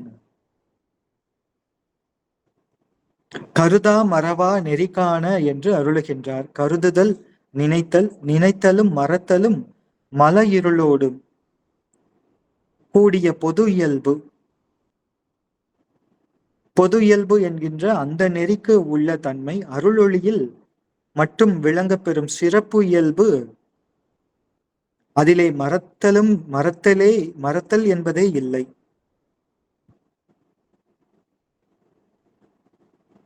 கருதா மறவா நெறிகாண என்று அருளுகின்றார். கருதுதல், நினைத்தல், நினைத்தலும் மறத்தலும் மல இருளோடும் கூடிய பொது இயல்பு. பொது இயல்பு என்கின்ற அந்த நெறிக்கு உள்ள தன்மை அருளொளியில் மட்டும் விளங்கப் பெறும் சிறப்பு இயல்பு. அதிலே மறத்தல் என்பதே இல்லை.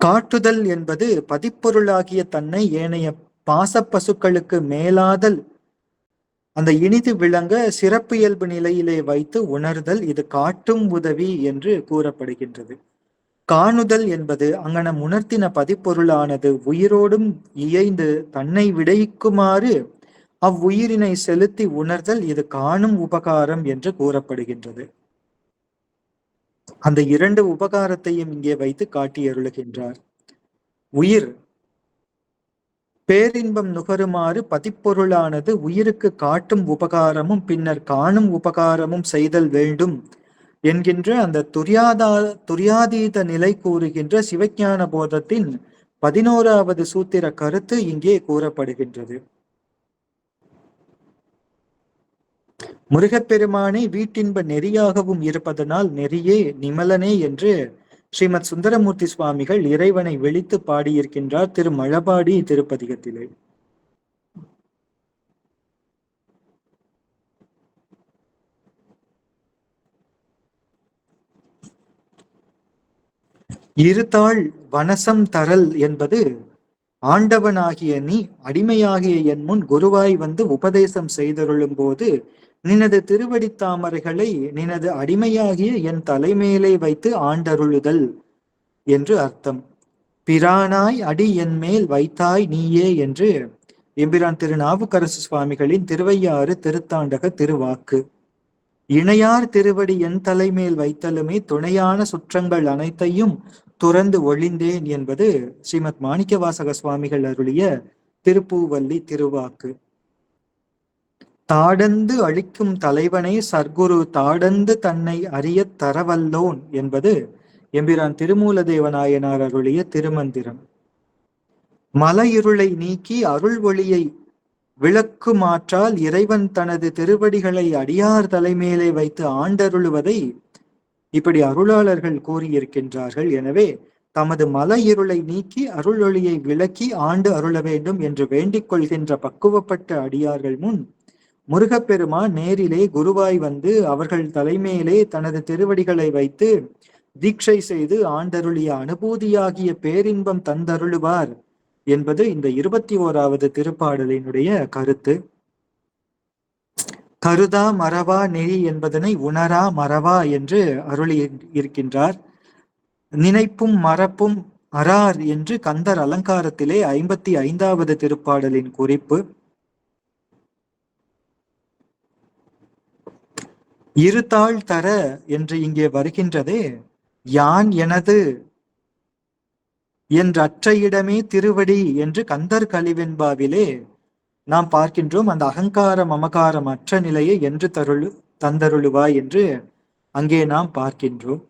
காட்டுதல் என்பது பதிப்பொருளாகிய தன்னை ஏனைய பாசப்பசுக்களுக்கு மேலாதல், அந்த இனிது விளங்க சிறப்பு இயல்பு நிலையிலே வைத்து உணர்தல். இது காட்டும் உதவி என்று கூறப்படுகின்றது. காணுதல் என்பது அங்கனம் உணர்த்தின பதிப்பொருளானது உயிரோடும் இயைந்து தன்னை விடைக்குமாறு அவ்வுயிரினை செலுத்தி உணர்தல். இது காணும் உபகாரம் என்று கூறப்படுகின்றது. அந்த இரண்டு உபகாரத்தையும் இங்கே வைத்து காட்டி அருளுகின்றார். உயிர் பேரின்பம் நுகருமாறு பதிப்பொருளானது உயிருக்கு காட்டும் உபகாரமும் பின்னர் காணும் உபகாரமும் செய்தல் வேண்டும் என்கின்ற அந்த துரியாதீத நிலை கூறுகின்ற சிவஞான போதத்தின் 11வது சூத்திர கருத்து இங்கே கூறப்படுகின்றது. முருகப்பெருமானே வீட்டின்ப நெறியாகவும் இருப்பதனால் நெறியே நிமலனே என்று ஸ்ரீமத் சுந்தரமூர்த்தி சுவாமிகள் இறைவனை விழித்து பாடியிருக்கின்றார் திருமழபாடி திருப்பதிகத்திலே. இருத்தாள் வனசம் தரல் என்பது ஆண்டவனாகிய நீ அடிமையாகிய என் முன் குருவாய் வந்து உபதேசம் செய்தருளும் போது நினது திருவடி தாமரைகளை நினது அடிமையாகிய என் தலைமேலே வைத்து ஆண்டருளுதல் என்று அர்த்தம். பிரானாய் அடி என் மேல் வைத்தாய் நீயே என்று எம்பிரான் திருநாவுக்கரசு சுவாமிகளின் திருவையாறு திருத்தாண்டக திருவாக்கு. இணையார் திருவடி என் தலைமேல் வைத்தலுமே துணையான சுற்றங்கள் அனைத்தையும் துறந்து ஒழிந்தேன் என்பது ஸ்ரீமத் மாணிக்கவாசக சுவாமிகள் அருளிய திருப்பூவல்லி திருவாக்கு. தாடந்து அழிக்கும் தலைவனை சர்க்குரு தாடந்து தன்னை அறிய தரவல்லோன் என்பது எம்பிரான் திருமூலதேவநாயனார் அருளிய திருமந்திரம். மல இருளை நீக்கி அருள் ஒளியை விளக்குமாற்றால் இறைவன் தனது திருவடிகளை அடியார் தலைமேலே வைத்து ஆண்டருளுவதை இப்படி அருளாளர்கள் கூறியிருக்கின்றார்கள். எனவே தமது மல இருளை நீக்கி அருள் ஒளியை விளக்கி ஆண்டு அருள வேண்டும் என்று வேண்டிக் கொள்கின்ற பக்குவப்பட்ட அடியார்கள் முன் முருகப்பெருமான் நேரிலே குருவாய் வந்து அவர்கள் தலைமையிலே தனது திருவடிகளை வைத்து தீட்சை செய்து ஆண்டருளிய அனுபூதியாகிய பேரின்பம் தந்தருளுவார் என்பது இந்த 21வது திருப்பாடலினுடைய கருத்து. கருதா மறவா நெறி என்பதனை உணரா மறவா என்று அருளி இருக்கின்றார். நினைப்பும் மறப்பும் அறார் என்று கந்தர் அலங்காரத்திலே 55வது திருப்பாடலின் குறிப்பு. இருத்தாள் தர என்று இங்கே வருகின்றதே, யான் எனது என்றற்ற இடமே திருவடி என்று கந்தர் கலிவெண்பாவிலே நாம் பார்க்கின்றோம். அந்த அகங்காரம் அமகாரம் அற்ற நிலையை என்று தந்தருளுவாய் என்று அங்கே நாம் பார்க்கின்றோம்.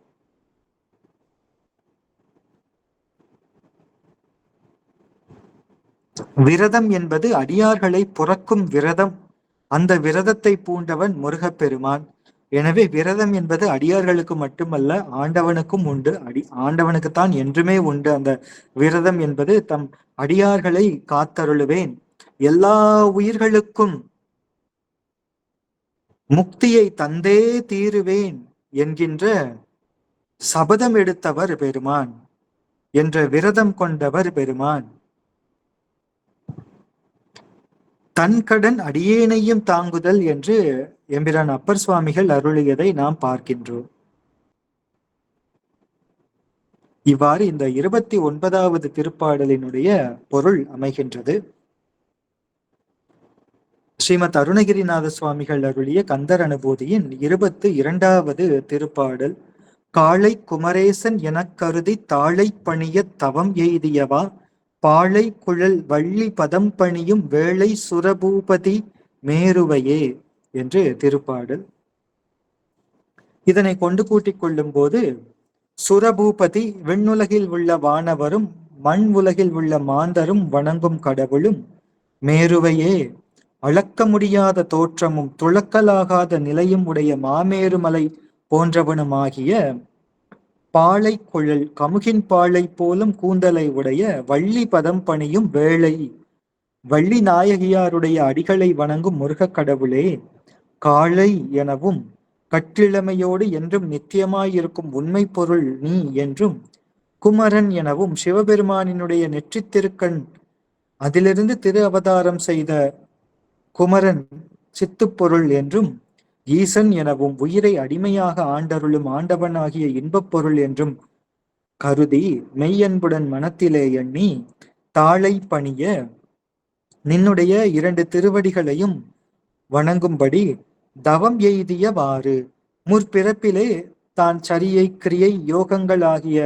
விரதம் என்பது அடியார்களை புறக்கும் விரதம். அந்த விரதத்தை பூண்டவன் முருகப்பெருமான். எனவே விரதம் என்பது அடியார்களுக்கு மட்டுமல்ல, ஆண்டவனுக்கும் உண்டு. ஆண்டவனுக்குத்தான் என்றுமே உண்டு அந்த விரதம் என்பது. தம் அடியார்களை காத்தருளுவேன், எல்லா உயிர்களுக்கும் முக்தியை தந்தே தீருவேன் என்கின்ற சபதம் எடுத்தவர் பெருமான், என்ற விரதம் கொண்டவர் பெருமான். தன் கடன் அடியேனையும் தாங்குதல் என்று எம்பிரான் அப்பர் சுவாமிகள் அருளியதை நாம் பார்க்கின்றோம். இவ்வாறு இந்த 29வது திருப்பாடலினுடைய பொருள் அமைகின்றது. ஸ்ரீமத் அருணகிரிநாத சுவாமிகள் அருளிய கந்தர் அனுபூதியின் 22வது திருப்பாடல். காளை குமரேசன் எனக் கருதி தாளை பணிய தவம் எய்தியவா, பாளை குழல் வள்ளி பதம் பணியும் வேளை சுரபூபதி மேருவையே என்று திருப்பாடல். இதனை கொண்டு கூட்டிக் கொள்ளும் போது, சுரபூபதி விண்ணுலகில் உள்ள வானவரும் மண் உலகில் உள்ள மாந்தரும் வணங்கும் கடவுளும், மேருவையே அளக்க முடியாத தோற்றமும் துளக்கலாகாத நிலையும் உடைய மாமேருமலை போன்றவனுமாகிய, பாளை குழல் கமுகின் பாளை போலும் கூந்தலை உடைய வள்ளி பதம் பணியும் வேளை வள்ளி நாயகியாருடைய அடிகளை வணங்கும் முருகக் கடவுளே, காளை எனவும் கட்டிழமையோடு என்றும் நித்தியமாயிருக்கும் உண்மை பொருள் நீ என்றும், குமரன் எனவும் சிவபெருமானினுடைய நெற்றித் திருக்கண் அதிலிருந்து திரு அவதாரம் செய்த குமரன் சித்துப்பொருள் என்றும், ஈசன் எனவும் உயிரை அடிமையாக ஆண்டருளும் ஆண்டவன் ஆகிய இன்பப் பொருள் என்றும் கருதி மெய்யன்புடன் மனத்திலே எண்ணி, தாளை பணிய நின்னுடைய 2 திருவடிகளையும் வணங்கும்படி தவம் எய்தியவாறு, முற்பிறப்பிலே தான் சரியை கிரியை யோகங்கள் ஆகிய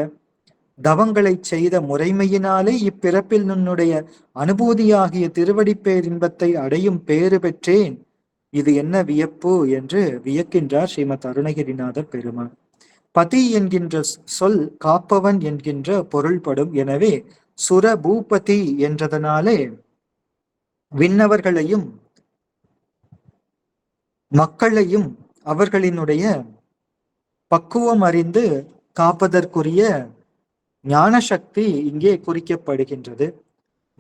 தவங்களை செய்த முறைமையினாலே இப்பிறப்பில் நின்னுடைய அனுபூதியாகிய திருவடி பேரின்பத்தை அடையும் பேறு பெற்றேன், இது என்ன வியப்பு என்று வியக்கின்றார் ஸ்ரீமத் அருணகிரிநாதர் பெருமான். பதி என்கின்ற சொல் காப்பவன் என்கின்ற பொருள்படும். எனவே சுர பூபதி என்றதனாலே விண்ணவர்களையும் மக்களையும் அவர்களினுடைய பக்குவம் அறிந்து காப்பதற்குரிய ஞான சக்தி இங்கே குறிக்கப்படுகின்றது.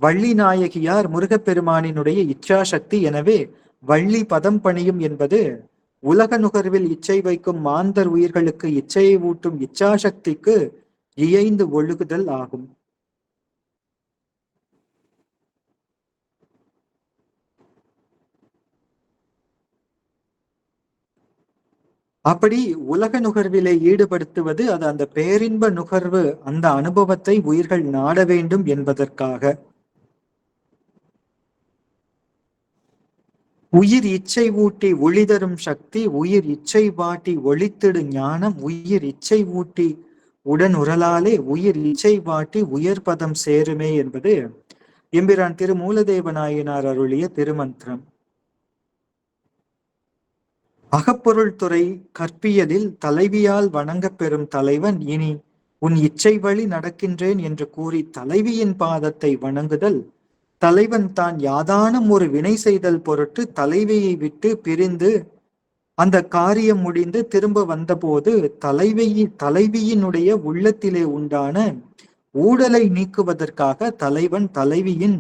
வள்ளி நாயகியார் முருகப்பெருமானினுடைய இச்சா சக்தி. எனவே வள்ளி பதம் பணியும் என்பது உலக நுகர்வில் இச்சை வைக்கும் மாந்தர் உயிர்களுக்கு இச்சையை ஊட்டும் இச்சாசக்திக்கு இயைந்து ஒழுகுதல் ஆகும். அப்படி உலக நுகர்விலே ஈடுபடுத்துவது, அது அந்த பேரின்ப நுகர்வு, அந்த அனுபவத்தை உயிர்கள் நாட வேண்டும் என்பதற்காக. உயிர் இச்சை ஊட்டி ஒளி தரும் சக்தி, உயிர் இச்சை வாட்டி ஒளித்திடு ஞானம், உயிர் இச்சை ஊட்டி உடன் உரலாலே உயிர் இச்சை வாட்டி உயர் பதம் சேருமே என்பது எம்பிரான் திரு மூலதேவ நாயனார் அருளிய திருமந்திரம். அகப்பொருள் துறை கற்பியலில் தலைவியால் வணங்கப் பெறும் தலைவன் இனி உன் இச்சை வழி நடக்கின்றேன் என்று கூறி தலைவியின் பாதத்தை வணங்குதல், தலைவன் தான் யாதானும் ஒரு வினை செய்தல் பொருட்டு தலைவியை விட்டு பிரிந்து அந்த காரியம் முடிந்து திரும்ப வந்தபோது தலைவியினுடைய உள்ளத்திலே உண்டான ஊடலை நீக்குவதற்காக தலைவன் தலைவியின்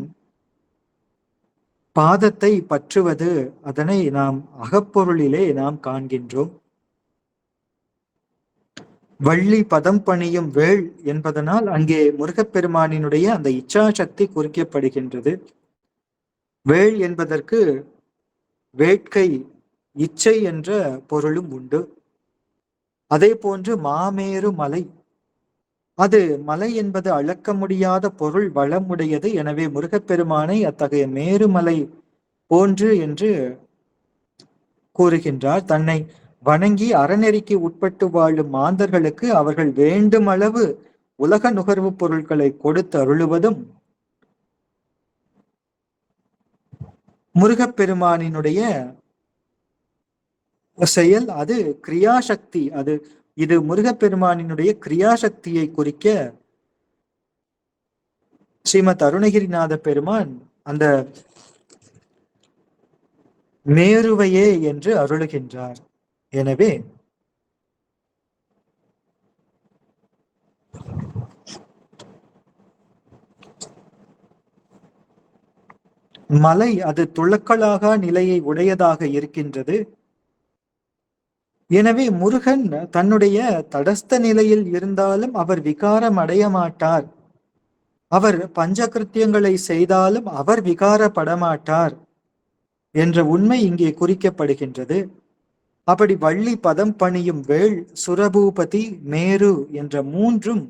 பாதத்தை பற்றுவது, அதனை நாம் அகப்பொருளிலே நாம் காண்கின்றோம். வள்ளி பதம் பணியும் வேள் என்பதனால் அங்கே முருகப்பெருமானினுடைய அந்த இச்சா சக்தி குறிக்கப்படுகின்றது. வேள் என்பதற்கு வேட்கை, இச்சை என்ற பொருளும் உண்டு. அதே போன்று மாமேரு மலை, அது மலை என்பது அளக்க முடியாத பொருள் வளமுடையது. எனவே முருகப்பெருமானை அத்தகைய மேருமலை போன்று என்று கூறுகின்றார். தன்னை வணங்கி அறநெறிக்கு உட்பட்டு வாழும் மாந்தர்களுக்கு அவர்கள் வேண்டும் அளவு உலக நுகர்வு பொருட்களை கொடுத்து அருளுவதும் முருகப்பெருமானினுடைய செயல். அது கிரியாசக்தி. இது முருகப்பெருமானினுடைய கிரியாசக்தியை குறிக்க ஸ்ரீமத் அருணகிரிநாத பெருமான் அந்த மேருவையே என்று அருளுகின்றார். எனவே மலை அது துளக்கலாகா நிலையை உடையதாக இருக்கின்றது. எனவே முருகன் தன்னுடைய தடஸ்த நிலையில் இருந்தாலும் அவர் விகாரம் அடைய மாட்டார். அவர் பஞ்சகிருத்தியங்களை செய்தாலும் அவர் விகாரப்படமாட்டார் என்ற உண்மை இங்கே குறிக்கப்படுகின்றது. அப்படி வள்ளி பதம் பணியும் வேள், சுரபூபதி, மேரு என்ற மூன்றும்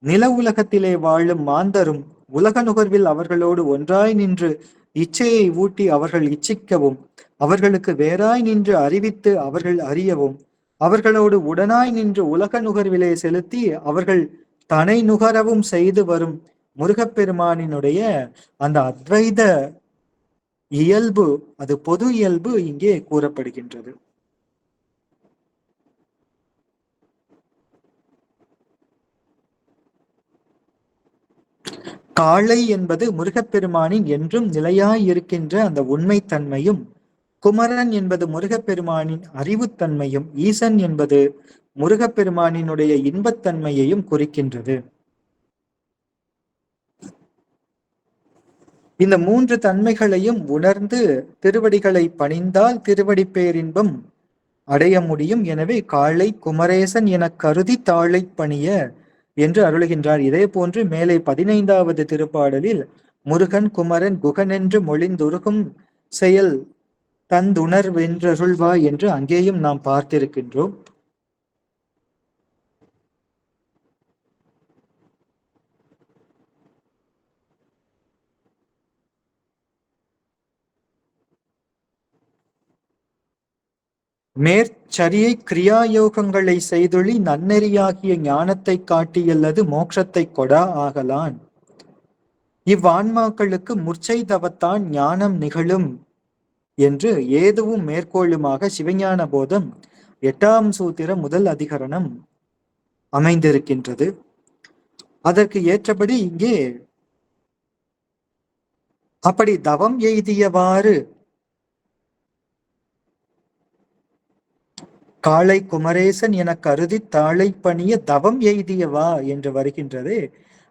நில உலகத்திலே வாழும் மாந்தரும் உலக நுகர்வில் அவர்களோடு ஒன்றாய் நின்று இச்சையை ஊட்டி அவர்கள் இச்சிக்கவும், அவர்களுக்கு வேறாய் நின்று அறிவித்து அவர்கள் அறியவும், அவர்களோடு உடனாய் நின்று உலக நுகர்விலே செலுத்தி அவர்கள் தனை நுகரவும் செய்து வரும் முருகப்பெருமானினுடைய அந்த அத்வைத இயல்பு, அது பொது இயல்பு இங்கே கூறப்படுகின்றது. காளை என்பது முருகப்பெருமானின் என்றும் நிலையாய் இருக்கின்ற அந்த உண்மைத்தன்மையும், குமரன் என்பது முருகப்பெருமானின் அறிவுத்தன்மையும், ஈசன் என்பது முருகப்பெருமானினுடைய இன்பத்தன்மையையும் குறிக்கின்றது. இந்த மூன்று தன்மைகளையும் உணர்ந்து திருவடிகளை பணிந்தால் திருவடி பேரின்பம் அடைய முடியும். எனவே காளை குமரேசன் என கருதி தாளை பணிய என்று அருளுகின்றார். இதே போன்று மேலே 15வது திருப்பாடலில் முருகன் குமரன் குகனென்று மொழிந்துருகும் செயல் தந்துணர்வென்றருள்வா என்று அங்கேயும் நாம் பார்த்திருக்கின்றோம். மேற்சரியை கிரியாயோகங்களை செய்தொழி நன்னெறியாகிய ஞானத்தை காட்டியல்லது மோட்சத்தை கொடா ஆகலான். இவ்வான்மாக்களுக்கு முர்ச்சை தவத்தான் ஞானம் நிகழும் என்று ஏதுவும் மேற்கோளுமாக சிவஞான போதம் 8ஆம் சூத்திர முதல் அதிகரணம் அமைந்திருக்கின்றது. அதற்கு ஏற்றபடி இங்கே அப்படி தவம் எய்தியவாறு காளை குமரேசன் என கருதி தாளை பணிய தவம் எய்தியவா என்று வருகின்றது.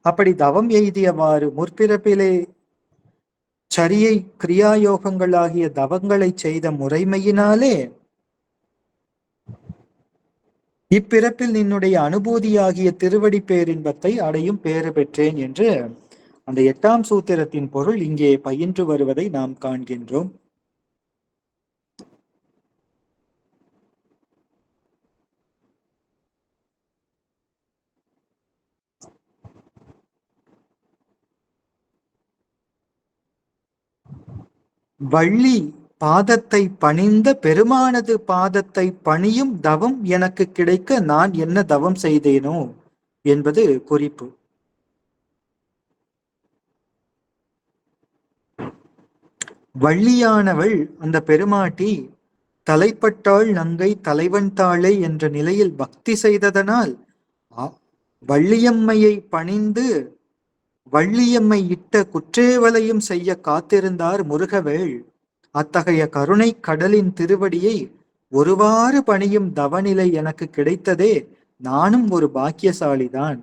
அப்படி தவம் எய்தியவாறு முற்பிறப்பிலே சரியை கிரியாயோகங்களாகிய தவங்களை செய்த முறைமையினாலே இப்பிறப்பில் நின்னுடைய அனுபூதியாகிய திருவடி பேரின்பத்தை அடையும் பேறு பெற்றேன் என்று அந்த 8ஆம் சூத்திரத்தின் பொருள் இங்கே பயின்று வருவதை நாம் காண்கின்றோம். வள்ளி பாதத்தை பணிந்த பெருமானது பாதத்தை பணியும் தவம் எனக்கு கிடைக்க நான் என்ன தவம் செய்தேனோ என்பது குறிப்பு. வள்ளியானவள் அந்த பெருமாட்டி தலைப்பட்டாள் நங்கை தலைவன் தாளை என்ற நிலையில் பக்தி செய்ததனால் வள்ளியம்மையை பணிந்து வள்ளியம்மை இட்ட குற்றேவலையும் செய்ய காத்திருந்தார் முருகவேள். அத்தகைய கருணை கடலின் திருவடியை ஒருவாறு பணியும் தவநிலை எனக்கு கிடைத்ததே, நானும் ஒரு பாக்கியசாலிதான்.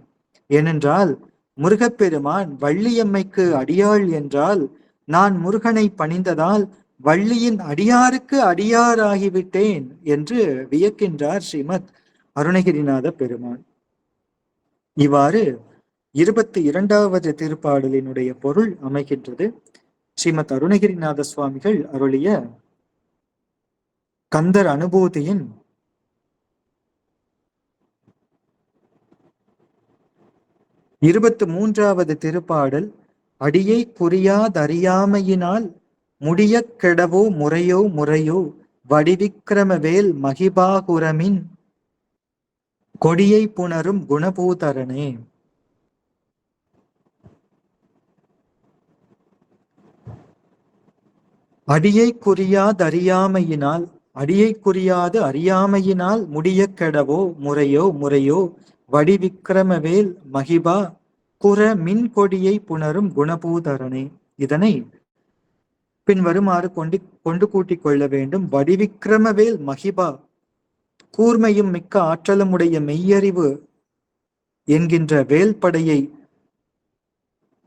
ஏனென்றால் முருகப்பெருமான் வள்ளியம்மைக்கு அடியாள் என்றால் நான் முருகனை பணிந்ததால் வள்ளியின் அடியாருக்கு அடியாராகிவிட்டேன் என்று வியக்கின்றார் ஸ்ரீமத் அருணகிரிநாத பெருமான். இவ்வாறு 22வது திருப்பாடலினுடைய பொருள் அமைகின்றது. ஸ்ரீமத் அருணகிரிநாத சுவாமிகள் அருளிய கந்தர் அனுபூதியின் 23வது திருப்பாடல். அடியை குறியாதறியாமையினால் முடிய கெடவோ முறையோ முறையோ வடிவிக்கிரமவேல் மகிபாகுரமின் கொடியை புணரும் குணபூதரனே. அடியை குறியாதறியாமையினால் அடியை குறியாது அறியாமையினால் முடிய கெடவோ முறையோ முறையோ வடிவிக்கிரமவேல் மகிபா குற மின் கொடியை புணரும் குணபூதரனே. இதனை பின் வருமாறு கொண்டு கூட்டிக் கொள்ள வேண்டும். வடிவிக்கிரமவேல் மகிபா கூர்மையும் மிக்க ஆற்றலும் உடைய மெய்யறிவு என்கின்ற வேல்படையை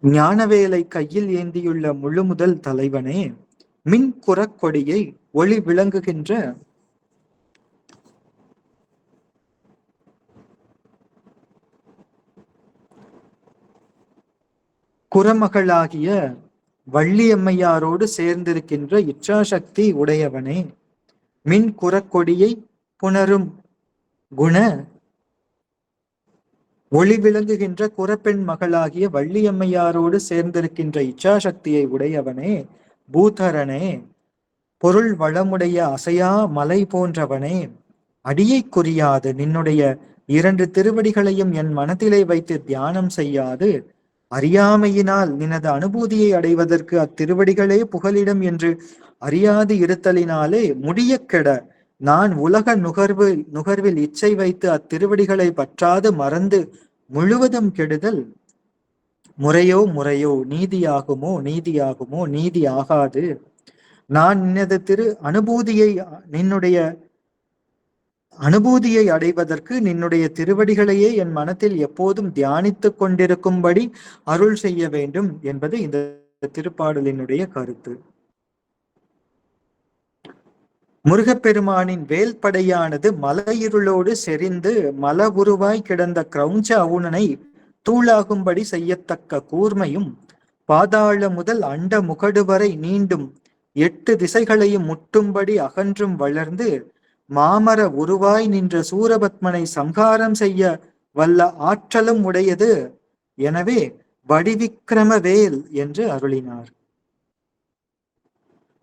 ஞானவேலை கையில் ஏந்தியுள்ள முழுமுதல் தலைவனே, மின் குறக்கொடியை ஒளி விளங்குகின்ற குறமகளாகிய வள்ளியம்மையாரோடு சேர்ந்திருக்கின்ற இச்சாசக்தி உடையவனே, மின் குறக்கொடியை புணரும் குண ஒளி விளங்குகின்ற குறப்பெண் மகளாகிய வள்ளியம்மையாரோடு சேர்ந்திருக்கின்ற இச்சாசக்தியை உடையவனே, பூதரனே, பொருள் வளமுடைய அசையா மலை போன்றவனே, அடியை குறியாது நின்னுடைய 2 திருவடிகளையும் என் மனத்திலே வைத்து தியானம் செய்யாது அறியாமையினால் நினது அனுபூதியை அடைவதற்கு அத்திருவடிகளே புகலிடம் என்று அறியாது இருத்தலினாலே முடிய கெட நான் உலக நுகர்வில் இச்சை வைத்து அத்திருவடிகளை பற்றாது மறந்து முழுவதும் கெடுதல் முறையோ முறையோ, நீதியாகுமோ நீதியாகுமோ, நீதி ஆகாது. நான் நின்னுடைய அனுபூதியை அடைவதற்கு நின்னுடைய திருவடிகளையே என் மனத்தில் எப்போதும் தியானித்துக் கொண்டிருக்கும்படி அருள் செய்ய வேண்டும் என்பது இந்த திருப்பாடலினுடைய கருத்து. முருகப்பெருமானின் வேல்படையானது மலையிருளோடு செறிந்து மல உருவாய் கிடந்த கிரௌஞ்ச அவுணனை தூளாகும்படி செய்யத்தக்க கூர்மையும், பாதாள முதல் அண்ட முகடு வரை நீண்டும் 8 திசைகளையும் முட்டும்படி அகன்றும் வளர்ந்து மாமர உருவாய் நின்ற சூரபத்மனை சம்ஹாரம் செய்ய வல்ல ஆற்றலும் உடையது. எனவே வடிவிக்கிரம வேல் என்று அருளினார்.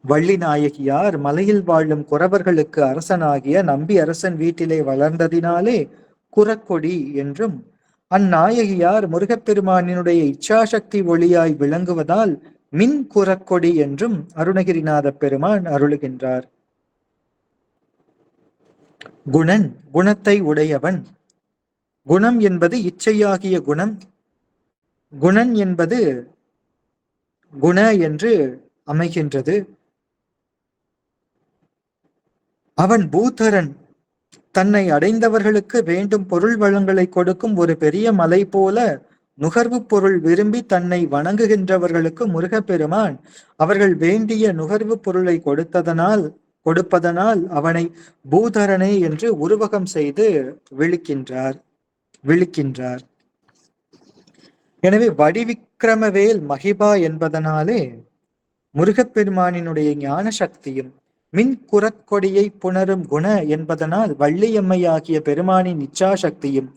வள்ளி நாயகியார் மலையில் வாழும் குறவர்களுக்கு அரசனாகிய நம்பி அரசன் வீட்டிலே வளர்ந்ததினாலே குறக்கொடி என்றும், அந்நாயகியார் முருகப்பெருமானினுடைய இச்சாசக்தி ஒளியாய் விளங்குவதால் மின் குறக்கொடி என்றும் அருணகிரிநாத பெருமான் அருளுகின்றார். குணன், குணத்தை உடையவன். குணம் என்பது இச்சையாகிய குணம். குணன் என்பது குண என்று அமைகின்றது. அவன் பூதரன், தன்னை அடைந்தவர்களுக்கு வேண்டும் பொருள் வளங்களை கொடுக்கும் ஒரு பெரிய மலை போல நுகர்வு பொருள் விரும்பி தன்னை வணங்குகின்றவர்களுக்கு முருகப்பெருமான் அவர்கள் வேண்டிய நுகர்வு பொருளை கொடுப்பதனால் அவனை பூதரனே என்று உருவகம் செய்து விழிக்கின்றார். எனவே வடிவிக்கிரமவேல் மகிபா என்பதனாலே முருகப்பெருமானினுடைய ஞான சக்தியும், மின் குறக்கொடியை புணரும் குண என்பதனால் வள்ளியம்மையாகிய பெருமானின் இச்சாசக்தியும்,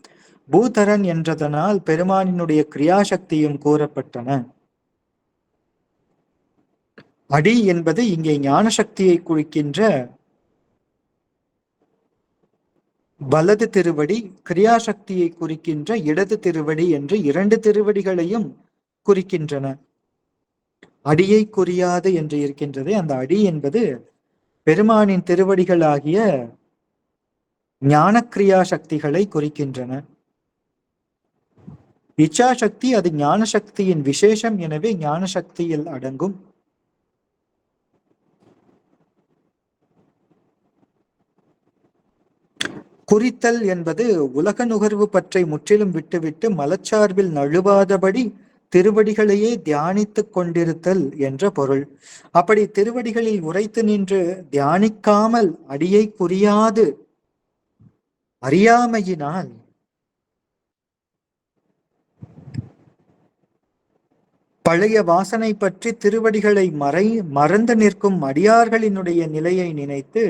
பூதரன் என்றதனால் பெருமானினுடைய கிரியாசக்தியும் கூறப்பட்டன. அடி என்பது இங்கே ஞான சக்தியை குறிக்கின்ற வலது திருவடி, கிரியாசக்தியை குறிக்கின்ற இடது திருவடி என்று 2 திருவடிகளையும் குறிக்கின்றன. அடியை குறியாது என்று இருக்கின்றது. அந்த அடி என்பது பெருமானின் திருவடிகளாகிய ஞான கிரியா சக்திகளை குறிக்கின்றன. இச்சாசக்தி அது ஞான சக்தியின் விசேஷம், எனவே ஞான சக்தியில் அடங்கும். குறித்தல் என்பது உலக நுகர்வு பற்றை முற்றிலும் விட்டுவிட்டு மலச்சார்பில் நழுவாதபடி திருவடிகளையே தியானித்துக் கொண்டிருத்தல் என்ற பொருள். அப்படி திருவடிகளில் உரைத்து நின்று தியானிக்காமல் அடியை குறியாது அறியாமையினால் பழைய வாசனை பற்றி திருவடிகளை மறந்து நிற்கும் அடியார்களினுடைய நிலையை நினைத்து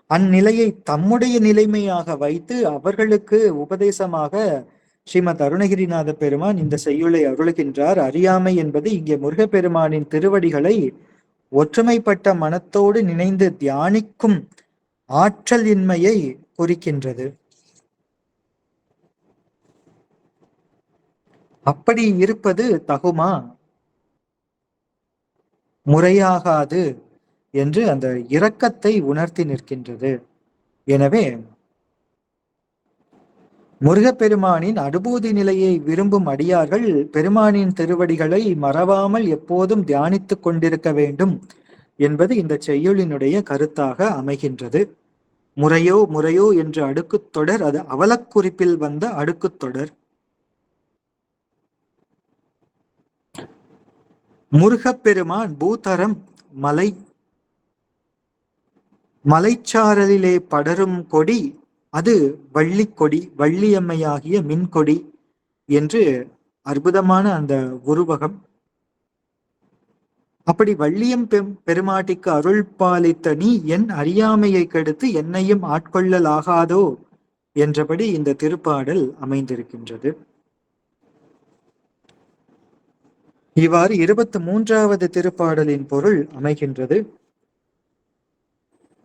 அந்நிலையை தம்முடைய நிலைமையாக வைத்து அவர்களுக்கு உபதேசமாக ஸ்ரீமத் அருணகிரிநாத பெருமான் இந்த செய்யுளை அருளுகின்றார். அறியாமை என்பது இங்கே முருகப்பெருமானின் திருவடிகளை ஒற்றுமைப்பட்ட மனத்தோடு நினைந்து தியானிக்கும் ஆற்றல் இன்மையை குறிக்கின்றது. அப்படி இருப்பது தகுமா, முறையாகாது என்று அந்த இரக்கத்தை உணர்த்தி நிற்கின்றது. எனவே முருகப்பெருமானின் அனுபூதி நிலையை விரும்பும் அடியார்கள் பெருமானின் திருவடிகளை மறவாமல் எப்போதும் தியானித்துக் கொண்டிருக்க வேண்டும் என்பது இந்த செய்யுளினுடைய கருத்தாக அமைகின்றது. முறையோ முறையோ என்ற அடுக்குத் தொடர், அது அவலக்குறிப்பில் வந்த அடுக்குத் தொடர். முருகப்பெருமான் பூதரம் மலை மலைச்சாரலிலே படரும் கொடி, அது வள்ளிக்கொடி, வள்ளியம்மையாகிய மின்கொடி என்று அற்புதமான அந்த உருவகம். அப்படி வள்ளியம் பெருமாட்டிக்கு அருள் பாலித்த நீ என் அறியாமையை கெடுத்து என்னையும் ஆட்கொள்ளலாகாதோ என்றபடி இந்த திருப்பாடல் அமைந்திருக்கின்றது. இவ்வாறு 23வது திருப்பாடலின் பொருள் அமைகின்றது.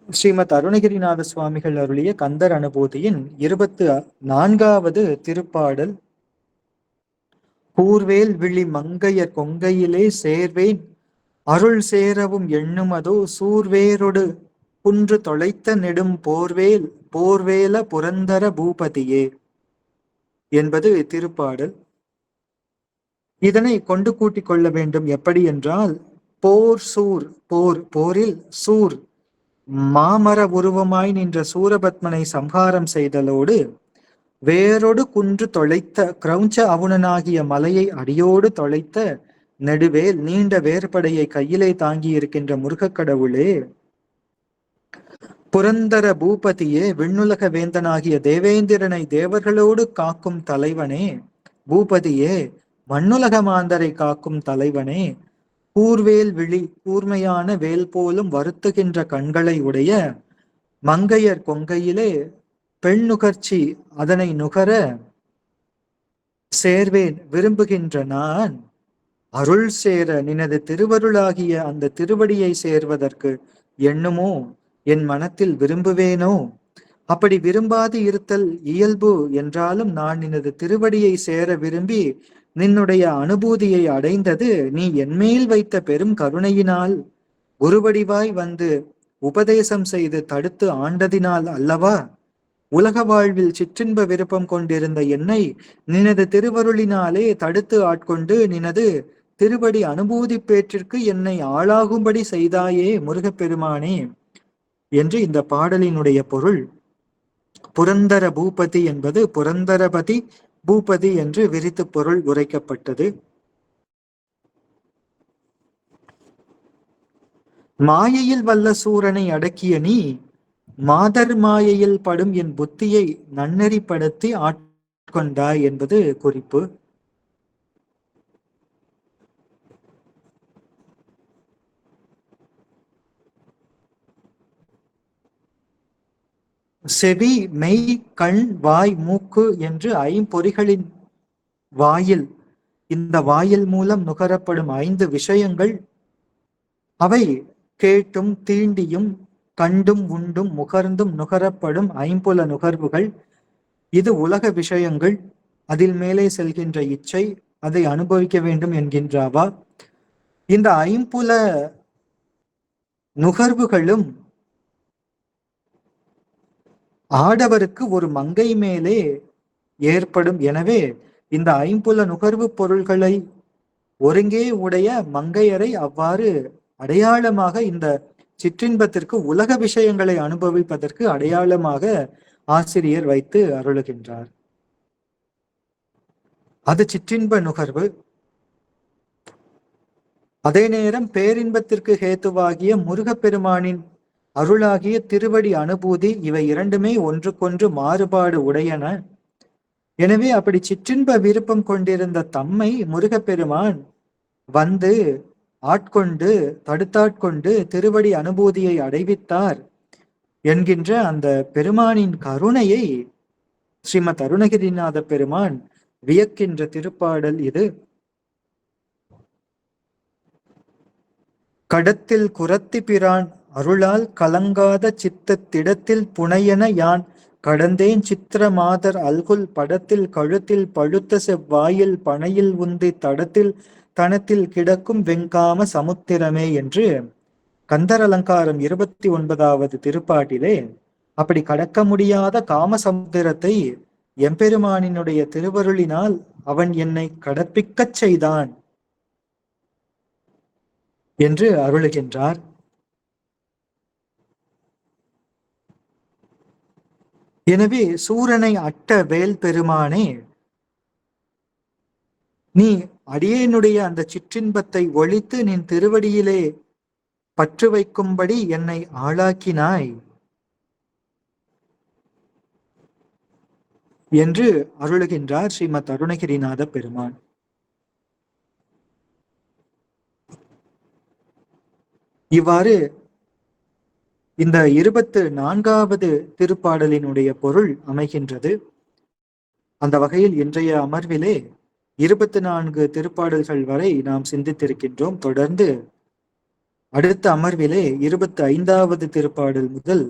ஸ்ரீமத் அருணகிரிநாத சுவாமிகள் அருளிய கந்தர் அனுபூதியின் 24வது திருப்பாடல். கூர்வேல் விழி மங்கையர் கொங்கையிலே சேர்வேன் அருள் சேரவும் எண்ணுமதோ சூர்வேரொடு குன்று தொலைத்த நெடும் போர்வேல புரந்தர பூபதியே என்பது திருப்பாடல். இதனை கொண்டு கூட்டிக் கொள்ள வேண்டும். எப்படி என்றால், போரில் சூர் மாமர உருவமாய் நின்ற சூரபத்மனை சம்ஹாரம் செய்தலோடு, வேரோடு குன்று தொலைத்த கிரௌஞ்ச அவுணனாகிய மலையை அடியோடு தொலைத்த நெடுவேல் நீண்ட வேறுபடையை கையிலே தாங்கி இருக்கின்ற முருகக் கடவுளே, புரந்தர பூபதியே விண்ணுலக வேந்தனாகிய தேவேந்திரனை தேவர்களோடு காக்கும் தலைவனே, பூபதியே மண்ணுலக மாந்தரை காக்கும் தலைவனே, கூர்வேல் விழி கூர்மையான வேல் போலும் வருத்துகின்ற கண்களை உடைய மங்கையர் கொங்கையிலே பெண் நுகர்ச்சி அதனை நுகர சேர்வேன் விரும்புகின்ற நான், அருள் சேர நினது திருவருளாகிய அந்த திருவடியை சேர்வதற்கு எண்ணுமோ என் மனத்தில் விரும்புவேனோ. அப்படி விரும்பாது இருத்தல் இயல்பு என்றாலும் நான் நினது திருவடியை சேர விரும்பி நின்னுடைய அனுபூதியை அடைந்தது நீ என்மேல் வைத்த பெரும் கருணையினால் குருவடிவாய் வந்து உபதேசம் செய்து தடுத்து ஆண்டதினால் அல்லவா. உலக வாழ்வில் சிற்றின்ப விருப்பம் கொண்டிருந்த என்னை நினது திருவருளினாலே தடுத்து ஆட்கொண்டு நினது திருவடி அனுபூதி பேற்றிற்கு என்னை ஆளாகும்படி செய்தாயே முருகப்பெருமானே என்று இந்த பாடலினுடைய பொருள். புரந்தர பூபதி என்பது புரந்தரபதி பூபதி என்று விரித்து பொருள் உரைக்கப்பட்டது. மாயையில் வல்ல சூரனை அடக்கிய நீ மாதர் மாயையில் படும் என் புத்தியை நன்னெறிப்படுத்தி ஆட்கொண்டாய் என்பது குறிப்பு. செவி மெய் கண் வாய் மூக்கு என்று ஐம்பொறிகளின் வாயில், இந்த வாயில் மூலம் நுகரப்படும் 5 விஷயங்கள், அவை கேட்டும் தீண்டியும் கண்டும் உண்டும் முகர்ந்தும் நுகரப்படும் ஐம்புல நுகர்வுகள். இது உலக விஷயங்கள். அதில் மேலே செல்கின்ற இச்சை, அதை அனுபவிக்க வேண்டும் என்கின்றாவா. இந்த ஐம்புல நுகர்வுகளும் ஆடவருக்கு ஒரு மங்கை மேலே ஏற்படும். எனவே இந்த ஐம்புல நுகர்வு பொருள்களை ஒருங்கே உடைய மங்கையரை அவ்வாறு அடையாளமாக, இந்த சிற்றின்பத்திற்கு உலக விஷயங்களை அனுபவிப்பதற்கு அடையாளமாக ஆசிரியர் வைத்து அருளுகின்றார். அது சிற்றின்ப நுகர்வு. அதே நேரம் பேரின்பத்திற்கு ஹேத்துவாகிய முருகப்பெருமானின் அருளாகிய திருவடி அனுபூதி, இவை இரண்டுமே ஒன்றுக்கொன்று மாறுபாடு உடையன. எனவே அப்படி சிற்றின்ப விருப்பம் கொண்டிருந்த தம்மை முருகப்பெருமான் வந்து ஆட்கொண்டு தடுத்தாட்கொண்டு திருவடி அனுபூதியை அடைவித்தார் என்கின்ற அந்த பெருமானின் கருணையை ஸ்ரீமத் அருணகிரிநாத பெருமான் வியக்கின்ற திருப்பாடல் இது. கடத்தில் குரத்தி பிரான் அருளால் கலங்காத சித்தத்திடத்தில் புனையன யான் கடந்தேன் சித்திர மாதர் அல்குல் படத்தில் கழுத்தில் பழுத்த செவ்வாயில் பனையில் உந்தி தடத்தில் தனத்தில் கிடக்கும் வெங்காம சமுத்திரமே என்று கந்தர் அலங்காரம் 29வது திருப்பாட்டிலே அப்படி கடக்க முடியாத காம சமுத்திரத்தை எம்பெருமானினுடைய திருவருளினால் அவன் என்னை கடப்பிக்கச் செய்தான் என்று அருளுகின்றார். எனவே சூரனை அட்ட வேல் பெருமானே, நீ அடியேனுடைய அந்த சிற்றின்பத்தை ஒழித்து நின் திருவடியிலே பற்று வைக்கும்படி என்னை ஆளாக்கினாய் என்று அருளுகின்றார் ஸ்ரீமத் அருணகிரிநாத பெருமான். இவ்வாறு இந்த 24வது திருப்பாடலினுடைய பொருள் அமைகின்றது. அந்த வகையில் இன்றைய அமர்விலே 24 திருப்பாடல்கள் வரை நாம் சிந்தித்திருக்கின்றோம். தொடர்ந்து அடுத்த அமர்விலே 25வது திருப்பாடல் முதல்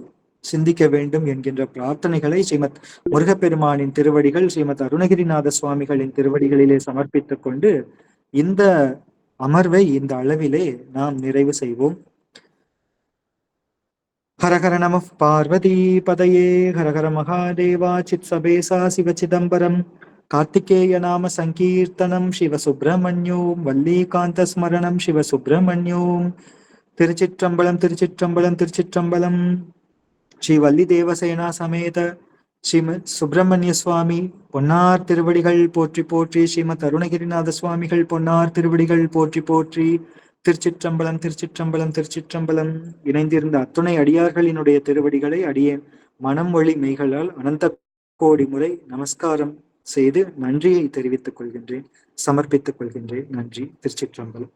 சிந்திக்க வேண்டும் என்கின்ற பிரார்த்தனைகளை ஸ்ரீமத் முருகப்பெருமானின் திருவடிகள், ஸ்ரீமத் அருணகிரிநாத சுவாமிகளின் திருவடிகளிலே சமர்ப்பித்துக் கொண்டு இந்த அமர்வை இந்த அளவிலே நாம் நிறைவு செய்வோம். ஹரஹர நம பார்வதி பதையே, ஹரஹர மகாதேவா. சித் சபேசா சிவ சிதம்பரம். கார்த்திகேய நாம சங்கீர்த்தனம் சிவ சுப்பிரமணியோம். வல்லிகாந்த ஸ்மரணம் சிவ சுப்பிரமணியோம். திருச்சிற்றம்பலம் திருச்சிற்றம்பலம் திருச்சிற்றம்பலம். ஸ்ரீ வள்ளி தேவசேனா சமேத ஸ்ரீமத் சுப்பிரமணிய சுவாமி பொன்னார் திருவடிகள் போற்றி போற்றி. ஸ்ரீமத் அருணகிரிநாத சுவாமிகள் பொன்னார் திருவடிகள் போற்றி போற்றி. திருச்சிற்றம்பலம் திருச்சிற்றம்பலம் திருச்சிற்றம்பலம். இணைந்திருந்த அத்துணை அடியார்களினுடைய திருவடிகளை அடியேன் மனம் வழி மெய்களால் அனந்த கோடி முறை நமஸ்காரம் செய்து நன்றியை தெரிவித்துக் கொள்கின்றேன், சமர்ப்பித்துக் கொள்கின்றேன். நன்றி. திருச்சிற்றம்பலம்.